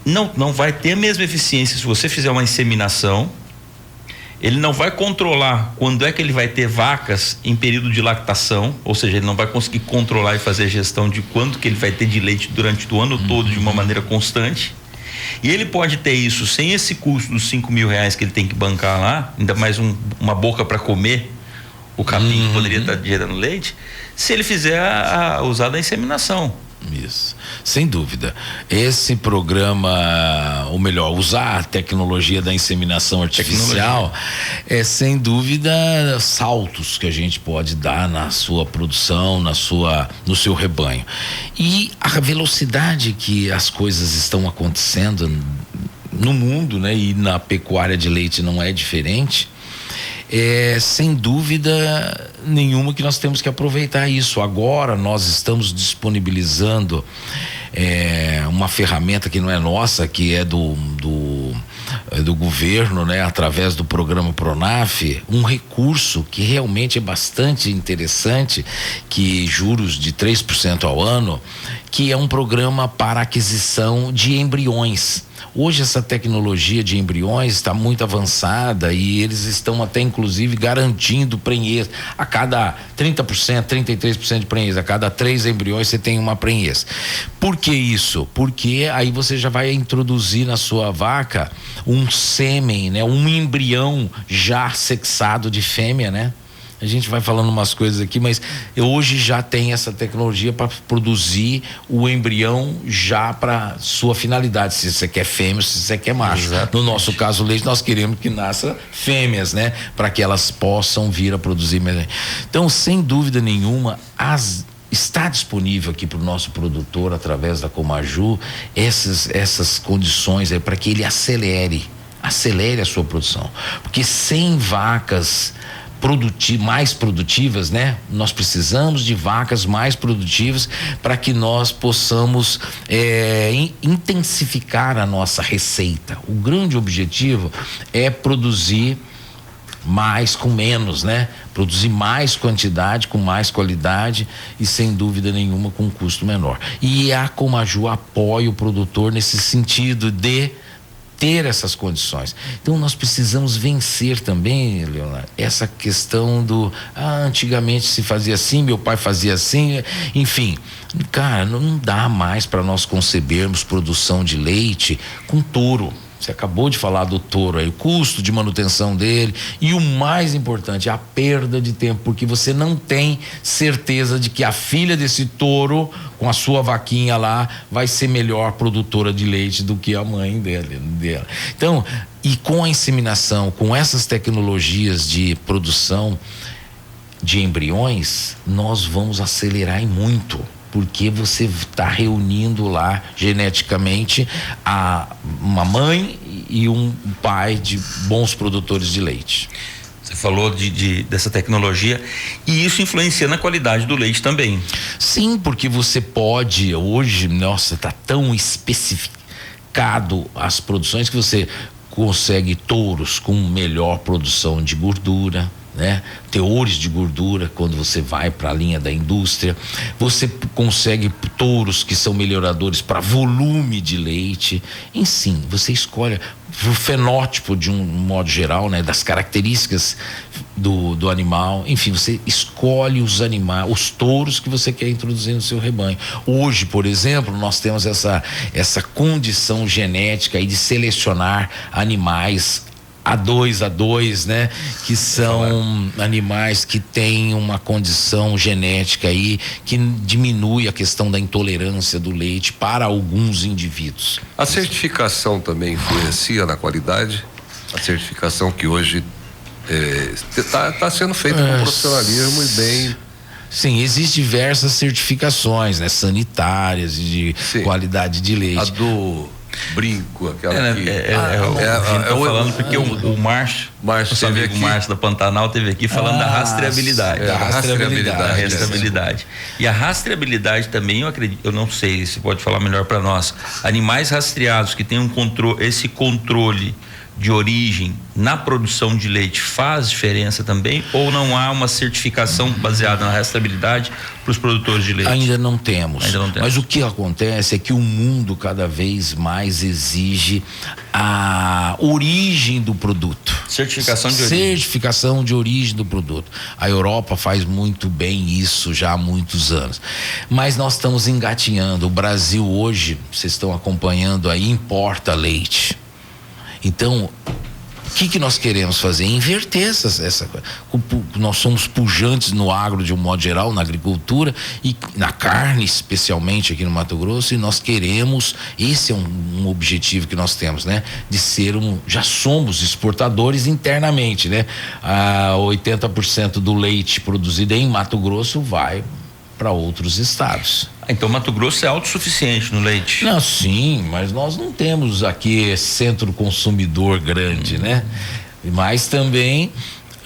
não vai ter a mesma eficiência se você fizer uma inseminação. Ele não vai controlar quando é que ele vai ter vacas em período de lactação, ou seja, ele não vai conseguir controlar e fazer gestão de quanto que ele vai ter de leite durante o ano todo de uma maneira constante. E ele pode ter isso sem esse custo dos R$5.000 que ele tem que bancar lá, ainda mais uma boca para comer o capim que poderia estar gerando leite, se ele fizer usar da inseminação. Isso, sem dúvida. Esse programa, ou melhor, usar a tecnologia da inseminação artificial é sem dúvida saltos que a gente pode dar na sua produção, no seu rebanho. E a velocidade que as coisas estão acontecendo no mundo, né? E na pecuária de leite não é diferente. Sem dúvida nenhuma que nós temos que aproveitar isso. Agora nós estamos disponibilizando uma ferramenta que não é nossa, que é do governo, né, através do programa Pronaf, um recurso que realmente é bastante interessante, que juros de 3% ao ano, que é um programa para aquisição de embriões. Hoje essa tecnologia de embriões está muito avançada e eles estão até inclusive garantindo prenhez. A cada 30%, 33% de prenhez, a cada 3 embriões você tem uma prenhez. Por que isso? Porque aí você já vai introduzir na sua vaca um sêmen, né? Um embrião já sexado de fêmea, né? A gente vai falando umas coisas aqui, mas hoje já tem essa tecnologia para produzir o embrião já para sua finalidade, se você quer fêmea, se você quer macho. Exatamente. No nosso caso, o leite, nós queremos que nasça fêmeas, né? Para que elas possam vir a produzir. Então, sem dúvida nenhuma, está disponível aqui para o nosso produtor, através da Comaju, essas condições para que ele acelere a sua produção. Porque sem vacas mais produtivas, né? Nós precisamos de vacas mais produtivas para que nós possamos intensificar a nossa receita. O grande objetivo é produzir mais com menos, né? Produzir mais quantidade com mais qualidade e sem dúvida nenhuma com um custo menor. E a Comaju apoia o produtor nesse sentido de ter essas condições. Então nós precisamos vencer também, Leonardo, essa questão do antigamente se fazia assim, meu pai fazia assim, enfim, cara, não dá mais para nós concebermos produção de leite com touro. Você acabou de falar do touro aí, o custo de manutenção dele e o mais importante, a perda de tempo, porque você não tem certeza de que a filha desse touro, com a sua vaquinha lá, vai ser melhor produtora de leite do que a mãe dela. Então, e com a inseminação, com essas tecnologias de produção de embriões, nós vamos acelerar em muito. Porque você está reunindo lá geneticamente uma mãe e um pai de bons produtores de leite. Você falou dessa tecnologia e isso influencia na qualidade do leite também. Sim, porque você pode hoje, nossa, está tão especificado as produções que você consegue touros com melhor produção de gordura, né? Teores de gordura quando você vai para a linha da indústria. Você consegue touros que são melhoradores para volume de leite. Enfim, você escolhe o fenótipo de um modo geral, né? Das características do animal. Enfim, você escolhe os touros que você quer introduzir no seu rebanho. Hoje, por exemplo, nós temos essa condição genética aí de selecionar animais A2, né? Que são animais que têm uma condição genética aí que diminui a questão da intolerância do leite para alguns indivíduos. A certificação também influencia na qualidade? A certificação que hoje está sendo feita com profissionalismo e bem... Sim, existem diversas certificações, né? Sanitárias de qualidade de leite. A do brinco, aquela falando porque o Márcio, nosso amigo Márcio da Pantanal teve aqui falando da rastreabilidade. E a rastreabilidade também, eu acredito, eu não sei se pode falar melhor para nós, animais rastreados que têm esse controle de origem na produção de leite faz diferença também, ou não há uma certificação baseada na rastreabilidade para os produtores de leite? Ainda não temos. Mas o que acontece é que o mundo cada vez mais exige a origem do produto. Certificação de origem do produto. A Europa faz muito bem isso já há muitos anos. Mas nós estamos engatinhando. O Brasil hoje, vocês estão acompanhando aí, importa leite. Então, que nós queremos fazer? Inverter essa coisa. Nós somos pujantes no agro de um modo geral, na agricultura e na carne, especialmente aqui no Mato Grosso, e nós queremos, esse é um objetivo que nós temos, né? De ser já somos exportadores internamente, né? 80% do leite produzido em Mato Grosso vai para outros estados. Então Mato Grosso é autossuficiente no leite? Não, sim, mas nós não temos aqui centro consumidor grande, né? Mas também,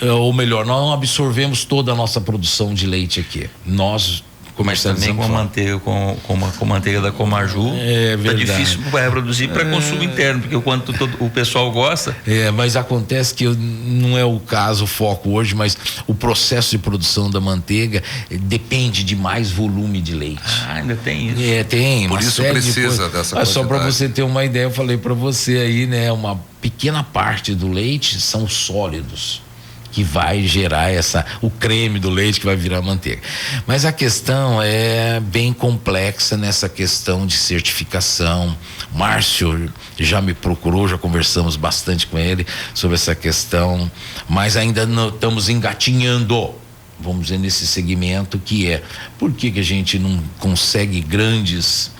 ou melhor, nós não absorvemos toda a nossa produção de leite aqui. Nós comercializamos também com manteiga da Comaju. É verdade. Tá difícil para produzir para consumo interno, porque o pessoal gosta. Mas acontece que não é o caso, o foco hoje, mas o processo de produção da manteiga depende de mais volume de leite. Ainda tem isso. Tem. Por isso precisa dessa quantidade. Só para você ter uma ideia, eu falei para você aí, né? Uma pequena parte do leite são sólidos, que vai gerar o creme do leite que vai virar manteiga. Mas a questão é bem complexa nessa questão de certificação. Márcio já me procurou, já conversamos bastante com ele sobre essa questão, mas ainda não estamos engatinhando, vamos dizer, nesse segmento que é, por que a gente não consegue grandes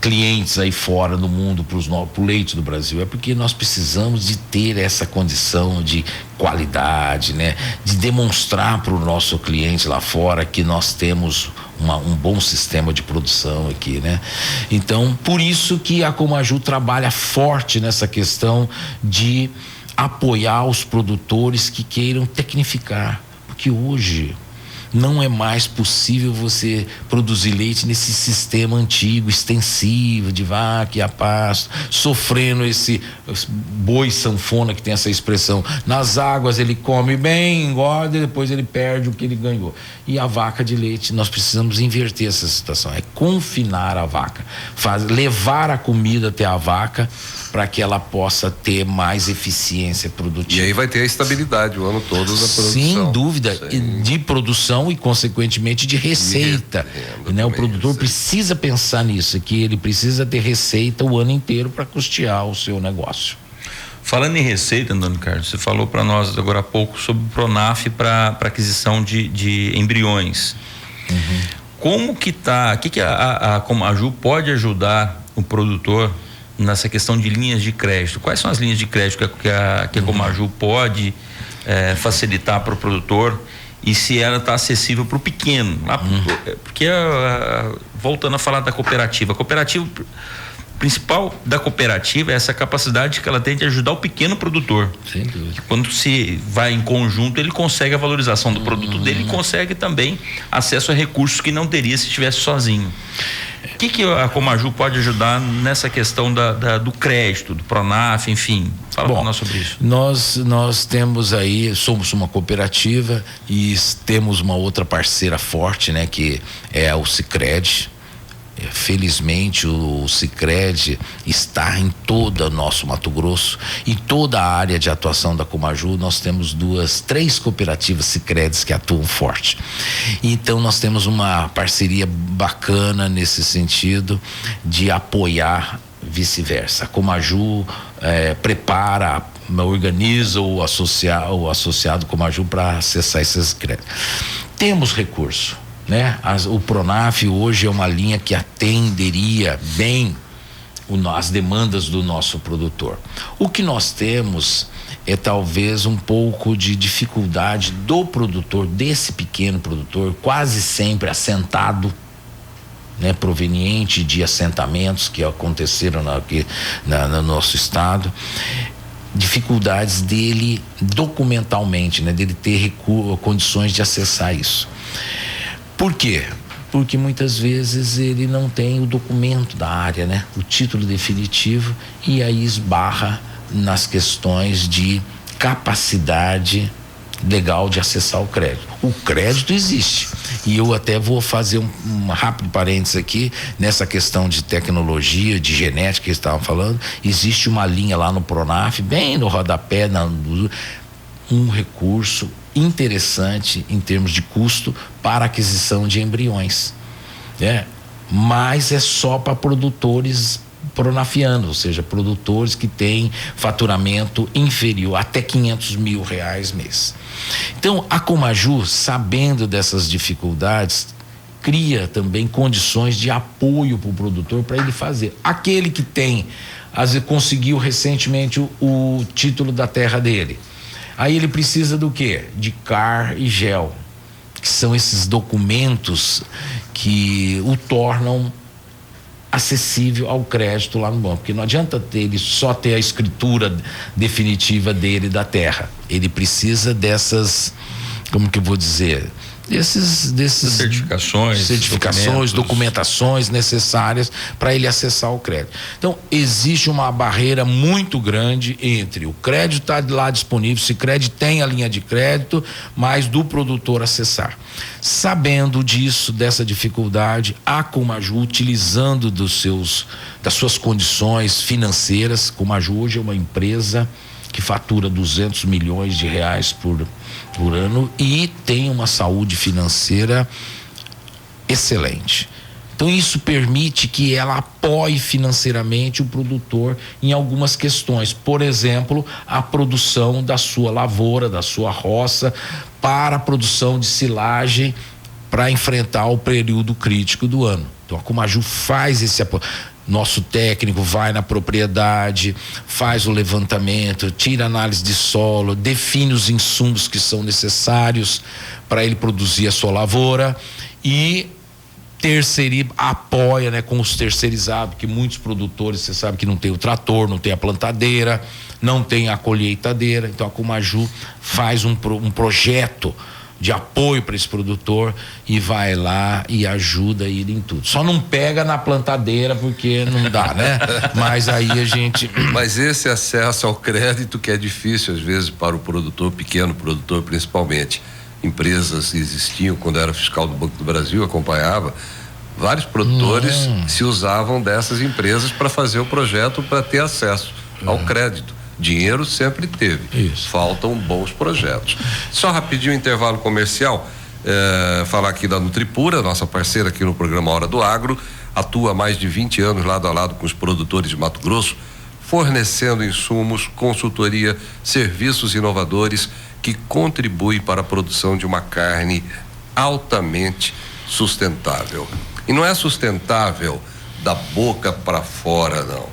clientes aí fora do mundo pro leite do Brasil? É porque nós precisamos de ter essa condição de qualidade, né? De demonstrar para o nosso cliente lá fora que nós temos um bom sistema de produção aqui, né? Então, por isso que a Comaju trabalha forte nessa questão de apoiar os produtores que queiram tecnificar, porque hoje não é mais possível você produzir leite nesse sistema antigo, extensivo, de vaca e a pasto, sofrendo esse boi sanfona, que tem essa expressão. Nas águas ele come bem, engorda e depois ele perde o que ele ganhou. E a vaca de leite, nós precisamos inverter essa situação, é confinar a vaca, levar a comida até a vaca para que ela possa ter mais eficiência produtiva. E aí vai ter a estabilidade o ano todo da produção. Sem dúvida, de produção e consequentemente de receita, né? O produtor precisa pensar nisso, que ele precisa ter receita o ano inteiro para custear o seu negócio. Falando em receita, Antônio Carlos, você falou para nós agora há pouco sobre o Pronaf para aquisição de embriões. Como que tá, que a Comaju pode ajudar o produtor nessa questão de linhas de crédito? Quais são as linhas de crédito que a Comaju pode facilitar para o produtor, e se ela está acessível para o pequeno? Porque voltando a falar da cooperativa, principal da cooperativa é essa capacidade que ela tem de ajudar o pequeno produtor. Sem dúvida. Quando se vai em conjunto, ele consegue a valorização do produto dele e consegue também acesso a recursos que não teria se estivesse sozinho. O que a Comaju pode ajudar nessa questão do crédito, do Pronaf, enfim? Fala para nós sobre isso. Nós temos aí, somos uma cooperativa e temos uma outra parceira forte, né? Que é o Sicredi. Felizmente o Sicredi está em todo o nosso Mato Grosso, em toda a área de atuação da Comaju. Nós temos 3 cooperativas Sicredis que atuam forte. Então nós temos uma parceria bacana nesse sentido de apoiar vice-versa. A Comaju organiza o associado Comaju para acessar esses créditos. Temos recurso, né? O Pronaf hoje é uma linha que atenderia bem as demandas do nosso produtor. O que nós temos é talvez um pouco de dificuldade do produtor, desse pequeno produtor, quase sempre assentado, né? Proveniente de assentamentos que aconteceram aqui no nosso estado. Dificuldades dele documentalmente, né? Dele ter condições de acessar isso. Por quê? Porque muitas vezes ele não tem o documento da área, né? O título definitivo, e aí esbarra nas questões de capacidade legal de acessar o crédito. O crédito existe, e eu até vou fazer um rápido parênteses aqui nessa questão de tecnologia, de genética que estavam falando. Existe uma linha lá no Pronaf, bem no rodapé, um recurso interessante em termos de custo para aquisição de embriões, né? Mas é só para produtores pronafianos, ou seja, produtores que têm faturamento inferior até R$500 mil mês. Então, a Comaju, sabendo dessas dificuldades, cria também condições de apoio para o produtor para ele fazer. Aquele que tem, às vezes, conseguiu recentemente o título da terra dele. Aí ele precisa do quê? De CAR e GEL, que são esses documentos que o tornam acessível ao crédito lá no banco, porque não adianta ele só ter a escritura definitiva dele da terra. Ele precisa dessas, como que eu vou dizer, desses certificações, documentações necessárias para ele acessar o crédito. Então, existe uma barreira muito grande entre o crédito estar lá disponível, se o crédito tem a linha de crédito, mas do produtor acessar. Sabendo disso, dessa dificuldade, a Comaju, utilizando das suas condições financeiras, Comaju hoje é uma empresa que fatura R$200 milhões por ano e tem uma saúde financeira excelente. Então isso permite que ela apoie financeiramente o produtor em algumas questões, por exemplo, a produção da sua lavoura, da sua roça, para a produção de silagem para enfrentar o período crítico do ano. Então a Comaju faz esse apoio. Nosso técnico vai na propriedade, faz o levantamento, tira análise de solo, define os insumos que são necessários para ele produzir a sua lavoura e apoia, né, com os terceirizados, que muitos produtores, você sabe que não tem o trator, não tem a plantadeira, não tem a colheitadeira. Então a Comaju faz um projeto de apoio para esse produtor e vai lá e ajuda ele em tudo. Só não pega na plantadeira porque não dá, né? Mas aí a gente... Mas esse acesso ao crédito que é difícil às vezes para o produtor, pequeno produtor principalmente. Empresas existiam quando eu era fiscal do Banco do Brasil, acompanhava, vários produtores se usavam dessas empresas para fazer o projeto, para ter acesso ao crédito. Dinheiro sempre teve. Isso. Faltam bons projetos. Só rapidinho, intervalo comercial, falar aqui da Nutripura, nossa parceira aqui no programa Hora do Agro, atua há mais de 20 anos lado a lado com os produtores de Mato Grosso, fornecendo insumos, consultoria, serviços inovadores que contribuem para a produção de uma carne altamente sustentável. E não é sustentável da boca para fora, não.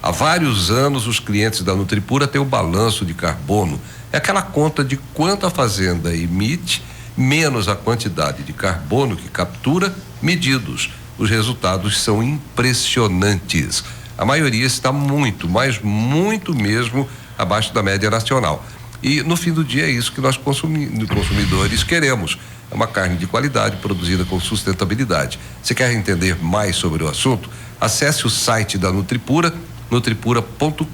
Há vários anos os clientes da Nutripura têm o balanço de carbono, é aquela conta de quanto a fazenda emite, menos a quantidade de carbono que captura, medidos. Os resultados são impressionantes. A maioria está muito, mas muito mesmo abaixo da média nacional. E no fim do dia é isso que nós consumidores queremos. É uma carne de qualidade produzida com sustentabilidade. Você quer entender mais sobre o assunto? Acesse o site da Nutripura, nutripura.com.br.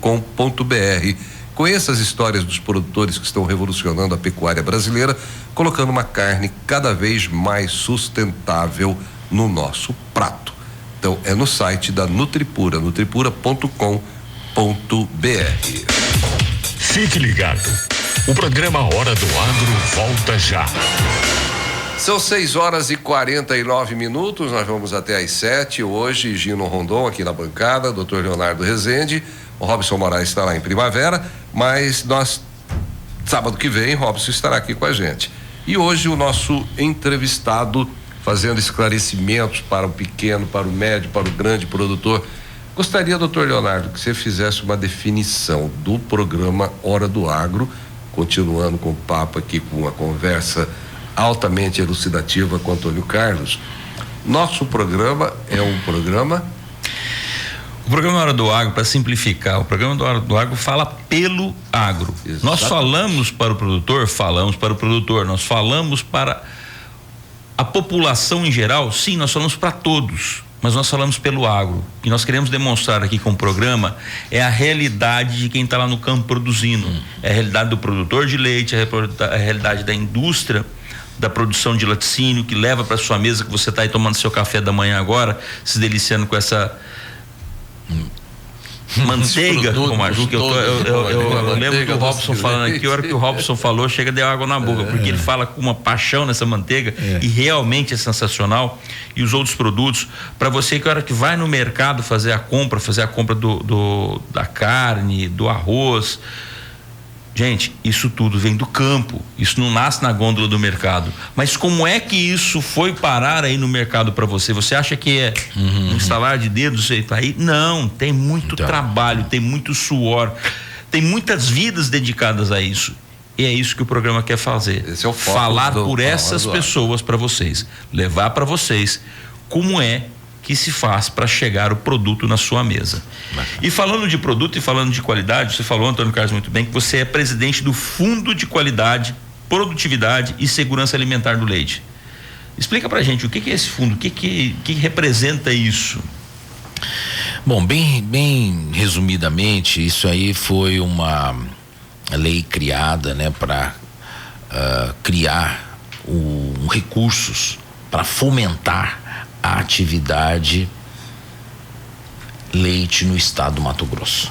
Conheça as histórias dos produtores que estão revolucionando a pecuária brasileira, colocando uma carne cada vez mais sustentável no nosso prato. Então é no site da Nutripura, nutripura.com.br. Fique ligado. O programa Hora do Agro volta já. São 6h49, nós vamos até às 7h. Hoje, Gino Rondon aqui na bancada, Dr. Leonardo Rezende, o Robson Moraes está lá em Primavera, mas sábado que vem, Robson estará aqui com a gente. E hoje o nosso entrevistado, fazendo esclarecimentos para o pequeno, para o médio, para o grande produtor. Gostaria, doutor Leonardo, que você fizesse uma definição do programa Hora do Agro, continuando com o papo aqui, com a conversa altamente elucidativa com Antônio Carlos. Nosso programa é um programa... O programa Hora do Agro, para simplificar, o programa Hora do Agro fala pelo agro. Exatamente. Nós falamos para o produtor, nós falamos para a população em geral, sim, nós falamos para todos, mas nós falamos pelo agro. O que nós queremos demonstrar aqui com o programa é a realidade de quem está lá no campo produzindo. É a realidade do produtor de leite, a realidade da indústria da produção de laticínio, que leva para sua mesa, que você está aí tomando seu café da manhã agora, se deliciando com essa Manteiga com a Ju, que eu lembro do Robson falando aqui, a hora que o Robson falou, chega de água na boca, porque ele fala com uma paixão nessa manteiga e realmente é sensacional. E os outros produtos, para você que a hora que vai no mercado fazer a compra da carne, do arroz, gente, isso tudo vem do campo, isso não nasce na gôndola do mercado. Mas como é que isso foi parar aí no mercado para você? Você acha que é um estalar de dedos isso aí? Não, tem muito trabalho, tem muito suor, tem muitas vidas dedicadas a isso. E é isso que o programa quer fazer. Esse é o foco falar por essas pessoas para vocês, levar para vocês como é que se faz para chegar o produto na sua mesa. E falando de produto e falando de qualidade, você falou, Antônio Carlos, muito bem, que você é presidente do Fundo de Qualidade, Produtividade e Segurança Alimentar do Leite. Explica pra gente o que é esse fundo, o que representa isso? Bom, bem resumidamente, isso aí foi uma lei criada, né, para criar recursos para fomentar a atividade leite no estado do Mato Grosso.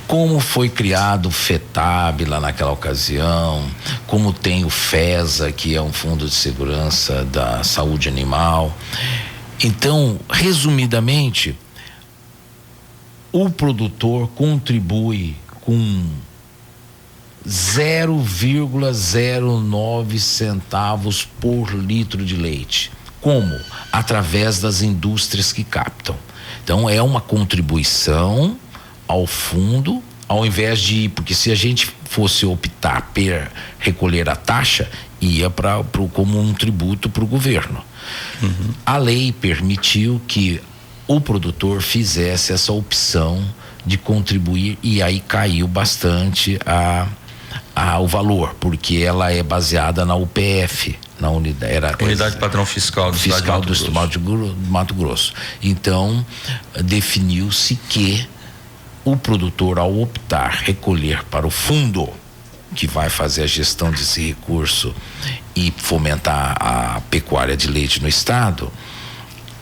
Como foi criado o FETAB lá naquela ocasião, como tem o FESA, que é um Fundo de Segurança da Saúde Animal. Então, resumidamente, o produtor contribui com 0,09 centavos por litro de leite. Como? Através das indústrias que captam. Então é uma contribuição ao fundo, ao invés de, porque se a gente fosse optar por recolher a taxa, ia como um tributo para o governo. A lei permitiu que o produtor fizesse essa opção de contribuir, e aí caiu bastante o valor, porque ela é baseada na UPF, na Unidade Padrão Fiscal do Estado do Mato Grosso. Então, definiu-se que o produtor, ao optar recolher para o fundo que vai fazer a gestão desse recurso e fomentar a pecuária de leite no estado,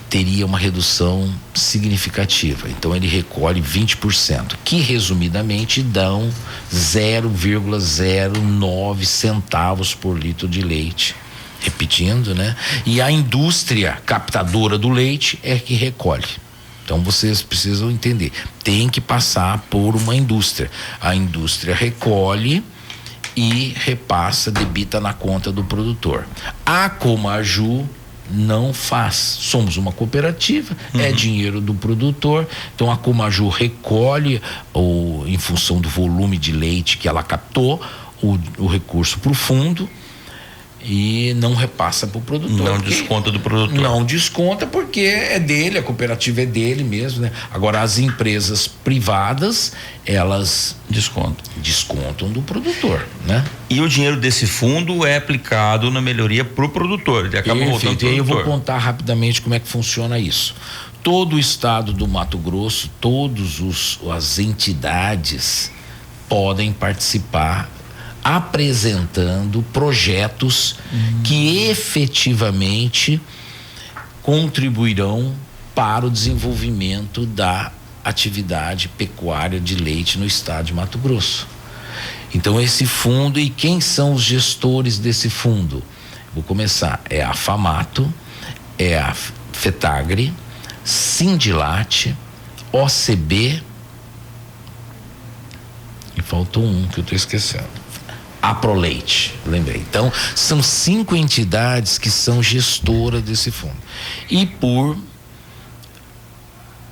teria uma redução significativa. Então ele recolhe 20%, que resumidamente dão 0,09 centavos por litro de leite. Repetindo, né? E a indústria captadora do leite é que recolhe. Então vocês precisam entender, tem que passar por uma indústria. A indústria recolhe e repassa, debita na conta do produtor. A Comaju não faz. Somos uma cooperativa, é dinheiro do produtor, então a Comaju recolhe em função do volume de leite que ela captou, o recurso para o fundo, e não repassa para o produtor. Não desconta do produtor. Não desconta porque é dele, a cooperativa é dele mesmo, né? Agora as empresas privadas, elas descontam do produtor, né? E o dinheiro desse fundo é aplicado na melhoria para o produtor, ele acaba voltando pro produtor. E aí eu vou contar rapidamente como é que funciona isso. Todo o estado do Mato Grosso, todas as entidades podem participar apresentando projetos que efetivamente contribuirão para o desenvolvimento da atividade pecuária de leite no estado de Mato Grosso. Então esse fundo, e quem são os gestores desse fundo? Vou começar, é a FAMATO, é a FETAGRE, Sindilate, OCB, e faltou um que eu estou esquecendo. Aproleite, lembrei. Então, são 5 entidades que são gestoras desse fundo. E por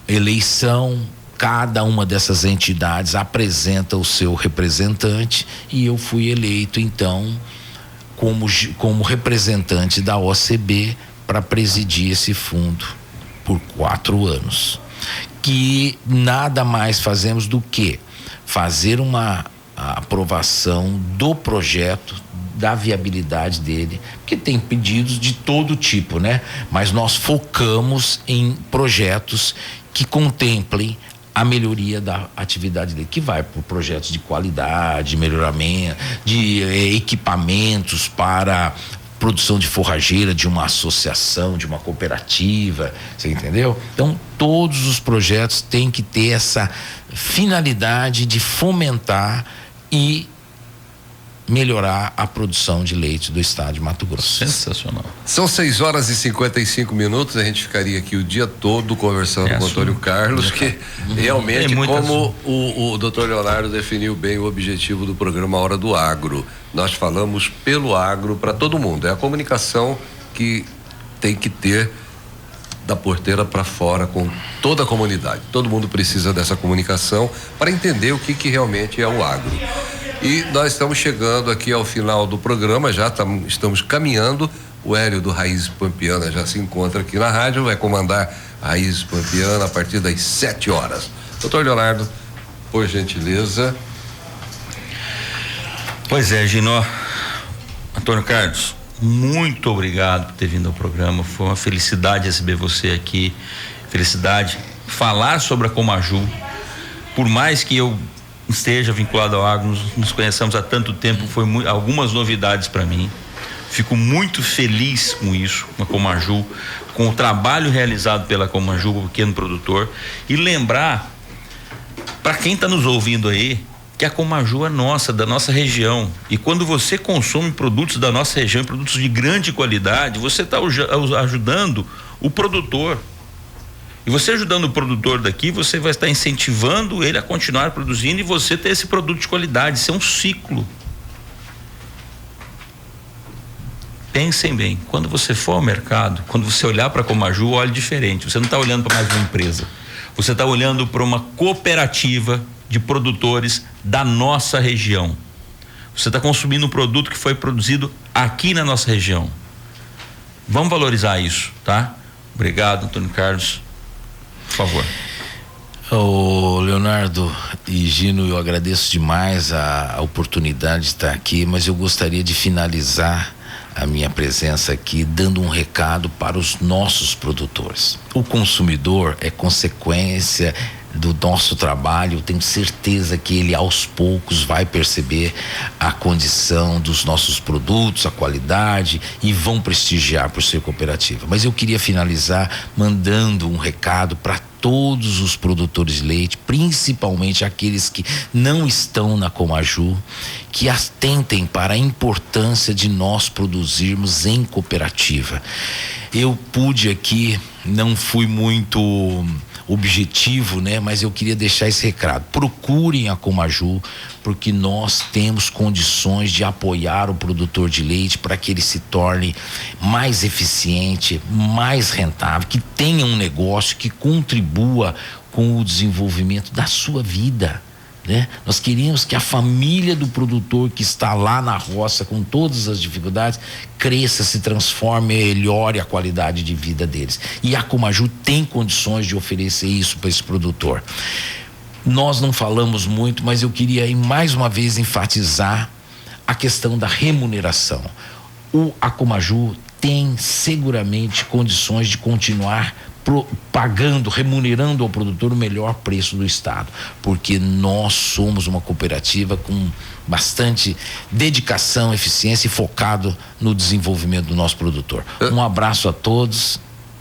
eleição, cada uma dessas entidades apresenta o seu representante, e eu fui eleito, então, como representante da OCB para presidir esse fundo por 4 anos. Que nada mais fazemos do que fazer a aprovação do projeto, da viabilidade dele, porque tem pedidos de todo tipo, né? Mas nós focamos em projetos que contemplem a melhoria da atividade dele, que vai por projetos de qualidade, melhoramento, de equipamentos para produção de forrageira de uma associação, de uma cooperativa, você entendeu? Então, todos os projetos têm que ter essa finalidade de fomentar e melhorar a produção de leite do estado de Mato Grosso. Sensacional. São 6h55, a gente ficaria aqui o dia todo conversando com o Antônio Carlos, que realmente, como o doutor Leonardo definiu bem o objetivo do programa Hora do Agro, nós falamos pelo agro para todo mundo, é a comunicação que tem que ter da porteira para fora com toda a comunidade, todo mundo precisa dessa comunicação para entender o que realmente é o agro. E nós estamos chegando aqui ao final do programa, já estamos caminhando. O Hélio do Raízes Pampiana já se encontra aqui na rádio, vai comandar a Raízes Pampiana a partir das 7h. Doutor Leonardo, por gentileza. Pois é, Ginó. Antônio Carlos, muito obrigado por ter vindo ao programa. Foi uma felicidade receber você aqui. Felicidade falar sobre a Comaju. Por mais que eu esteja vinculado ao agro, nos conhecemos há tanto tempo, foi algumas novidades para mim. Fico muito feliz com isso, com a Comaju, com o trabalho realizado pela Comaju, o pequeno produtor, e lembrar para quem está nos ouvindo aí que a Comaju é nossa, da nossa região, e quando você consome produtos da nossa região, produtos de grande qualidade, você está ajudando o produtor. E você ajudando o produtor daqui, você vai estar incentivando ele a continuar produzindo e você ter esse produto de qualidade. Isso é um ciclo. Pensem bem, quando você for ao mercado, quando você olhar para a Comaju, olhe diferente. Você não está olhando para mais uma empresa. Você está olhando para uma cooperativa de produtores da nossa região. Você está consumindo um produto que foi produzido aqui na nossa região. Vamos valorizar isso, tá? Obrigado, Antônio Carlos. Por favor. Ô Leonardo e Gino, eu agradeço demais a oportunidade de estar aqui, mas eu gostaria de finalizar a minha presença aqui dando um recado para os nossos produtores. O consumidor é consequência do nosso trabalho. Eu tenho certeza que ele aos poucos vai perceber a condição dos nossos produtos, a qualidade, e vão prestigiar por ser cooperativa. Mas eu queria finalizar mandando um recado para todos os produtores de leite, principalmente aqueles que não estão na Comaju, que atentem para a importância de nós produzirmos em cooperativa. Eu pude aqui, não fui muito objetivo, né? Mas eu queria deixar esse recado. Procurem a Comaju, porque nós temos condições de apoiar o produtor de leite para que ele se torne mais eficiente, mais rentável, que tenha um negócio que contribua com o desenvolvimento da sua vida, né? Nós queríamos que a família do produtor que está lá na roça com todas as dificuldades cresça, se transforme, melhore a qualidade de vida deles, e a Comaju tem condições de oferecer isso para esse produtor. Nós não falamos muito, mas eu queria mais uma vez enfatizar a questão da remuneração. A Comaju tem seguramente condições de continuar pagando, remunerando ao produtor o melhor preço do estado, porque nós somos uma cooperativa com bastante dedicação, eficiência e focado no desenvolvimento do nosso produtor. Um abraço a todos.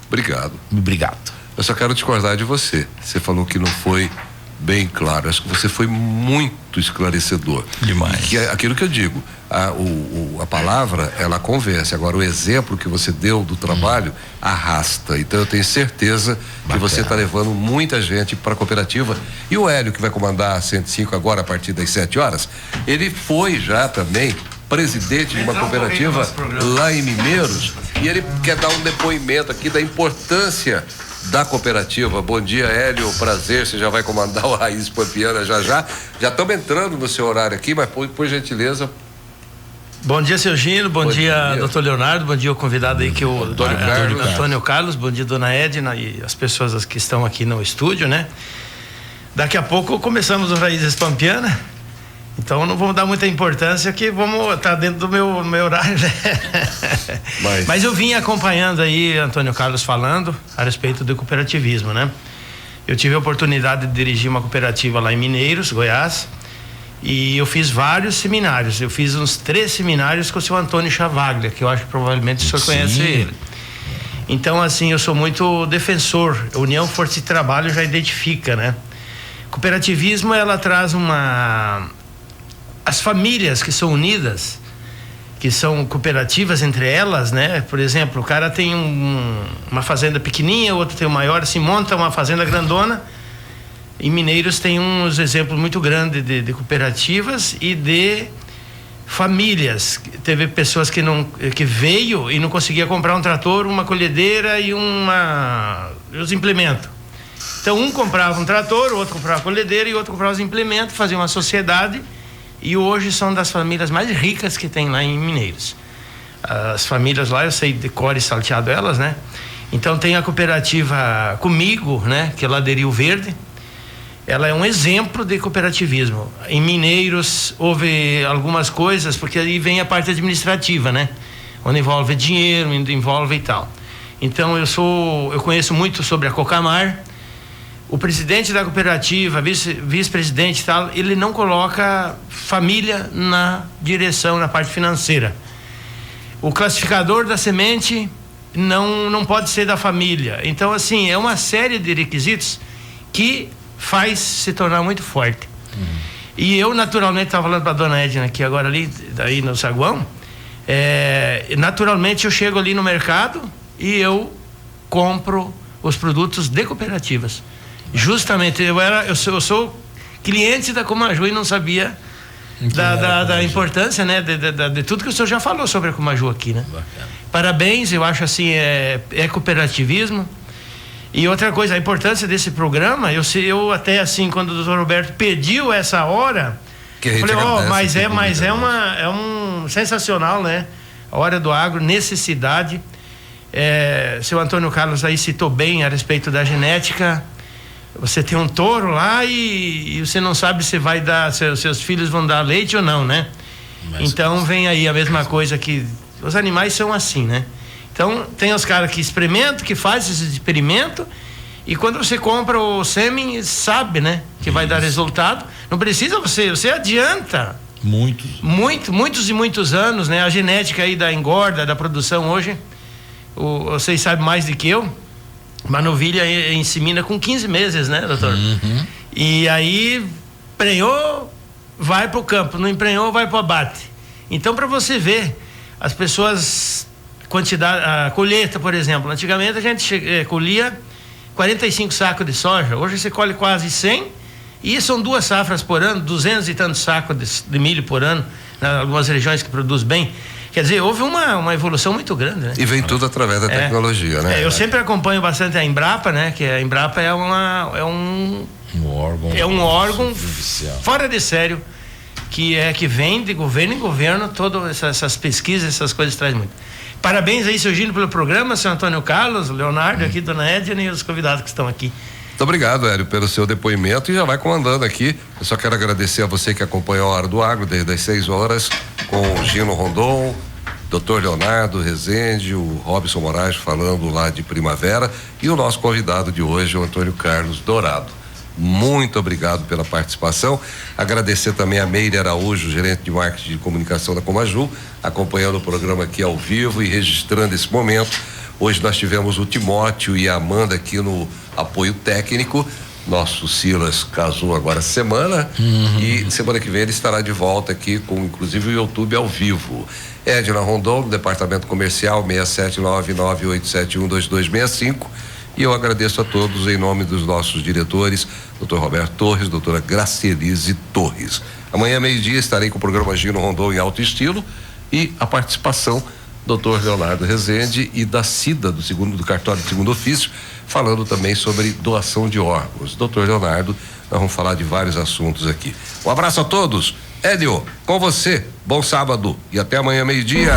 Obrigado. Obrigado. Eu só quero discordar de você. Você falou que não foi bem claro. Acho que você foi muito esclarecedor. Demais. Que é aquilo que eu digo. A palavra, ela convence. Agora, o exemplo que você deu do trabalho arrasta. Então, eu tenho certeza que você está levando muita gente para a cooperativa. E o Hélio, que vai comandar a 105 agora a partir das 7h, ele foi já também presidente de uma cooperativa lá em Mineiros. E ele quer dar um depoimento aqui da importância da cooperativa. Bom dia, Hélio, prazer, você já vai comandar o Raízes Pampiana já estamos entrando no seu horário aqui, mas por gentileza. Bom dia, seu Gino, bom dia, doutor Leonardo, bom dia o convidado aí que o Antônio Carlos, bom dia, dona Edna e as pessoas que estão aqui no estúdio, né? Daqui a pouco começamos o Raízes Pampiana, então não vamos dar muita importância, que vamos estar dentro do meu horário, né? Mas eu vim acompanhando aí Antônio Carlos falando a respeito do cooperativismo, né? Eu tive a oportunidade de dirigir uma cooperativa lá em Mineiros, Goiás, E eu fiz vários seminários. Eu fiz uns 3 seminários com o seu Antônio Chavaglia, que eu acho que provavelmente o senhor conhece ele. Então, assim, eu sou muito defensor. A União Força de Trabalho já identifica, né? Cooperativismo, ela traz as famílias que são unidas, que são cooperativas entre elas, né? Por exemplo, o cara tem uma fazenda pequenininha, o outro tem uma maior, se monta uma fazenda grandona. Em Mineiros tem uns exemplos muito grandes de cooperativas e de famílias. Teve pessoas que veio e não conseguia comprar um trator, uma colhedeira e os implementos. Então um comprava um trator, o outro comprava a colhedeira e o outro comprava os implementos, fazia uma sociedade, e hoje são das famílias mais ricas que tem lá em Mineiros. As famílias lá, eu sei de cor e salteado elas, né? Então tem a cooperativa Comigo, né? Que é lá de Rio Verde. Ela é um exemplo de cooperativismo. Em Mineiros houve algumas coisas, porque aí vem a parte administrativa, né? Onde envolve dinheiro, envolve e tal. Então eu conheço muito sobre a Cocamar. O presidente da cooperativa, vice-presidente e tal, ele não coloca família na direção, na parte financeira. O classificador da semente não pode ser da família. Então, assim, é uma série de requisitos que faz se tornar muito forte. E eu, naturalmente, estava falando para a dona Edna aqui agora ali, daí no saguão, naturalmente eu chego ali no mercado e eu compro os produtos de cooperativas. Justamente, eu sou cliente da Comaju e não sabia da importância, né, de tudo que o senhor já falou sobre a Comaju aqui, né? Bacana. Parabéns, eu acho assim, é cooperativismo. E outra coisa, a importância desse programa, eu até assim, quando o doutor Roberto pediu essa hora, eu falei, mas é um sensacional, né? A hora do agro, necessidade. Seu Antônio Carlos aí citou bem a respeito da genética. Você tem um touro lá e você não sabe se vai dar, seus filhos vão dar leite ou não, né? Então vem aí a mesma coisa que os animais são assim, né? Então tem os caras que experimentam, que fazem esse experimento, e quando você compra o sêmen, sabe, né? Que vai dar resultado. Não precisa você adianta. Muitos anos, né? A genética aí da engorda, da produção hoje, vocês sabem mais do que eu. Uma novilha insemina com 15 meses, né, doutor? E aí, prenhou, vai pro campo. Não emprenhou, vai pro abate. Então, para você ver, as pessoas, a colheita, por exemplo. Antigamente a gente colhia 45 sacos de soja. Hoje você colhe quase 100. E são 2 safras por ano, 200 e tantos sacos de milho por ano, em algumas regiões que produzem bem. Quer dizer, houve uma evolução muito grande, né? E vem tudo através da tecnologia, né? Eu sempre acompanho bastante a Embrapa, né? Que a Embrapa é um órgão fora de sério, que vem de governo em governo, todas essas pesquisas, essas coisas trazem muito. Parabéns aí, seu Gino, pelo programa, seu Antônio Carlos, Leonardo aqui, dona Edna e os convidados que estão aqui. Muito obrigado, Hélio, pelo seu depoimento, e já vai comandando aqui. Eu só quero agradecer a você que acompanhou a Hora do Agro desde as 6 horas com o Gino Rondon, Dr. Leonardo Rezende, o Robson Moraes falando lá de Primavera, e o nosso convidado de hoje, o Antônio Carlos Dourado. Muito obrigado pela participação. Agradecer também a Meire Araújo, gerente de marketing de comunicação da Comaju, acompanhando o programa aqui ao vivo e registrando esse momento. Hoje nós tivemos o Timóteo e a Amanda aqui no apoio técnico. Nosso Silas casou agora semana, e semana que vem ele estará de volta aqui com inclusive o YouTube ao vivo. Edna Rondon, do departamento comercial, 67998712265. E eu agradeço a todos em nome dos nossos diretores, Dr. Roberto Torres, doutora Gracielise Torres. Amanhã, meio-dia, estarei com o programa Gino Rondon em alto estilo, e a participação Dr. Leonardo Rezende e da CIDA, do cartório de segundo ofício, falando também sobre doação de órgãos. Dr. Leonardo, nós vamos falar de vários assuntos aqui. Um abraço a todos. Hélio, com você, bom sábado e até amanhã, meio-dia.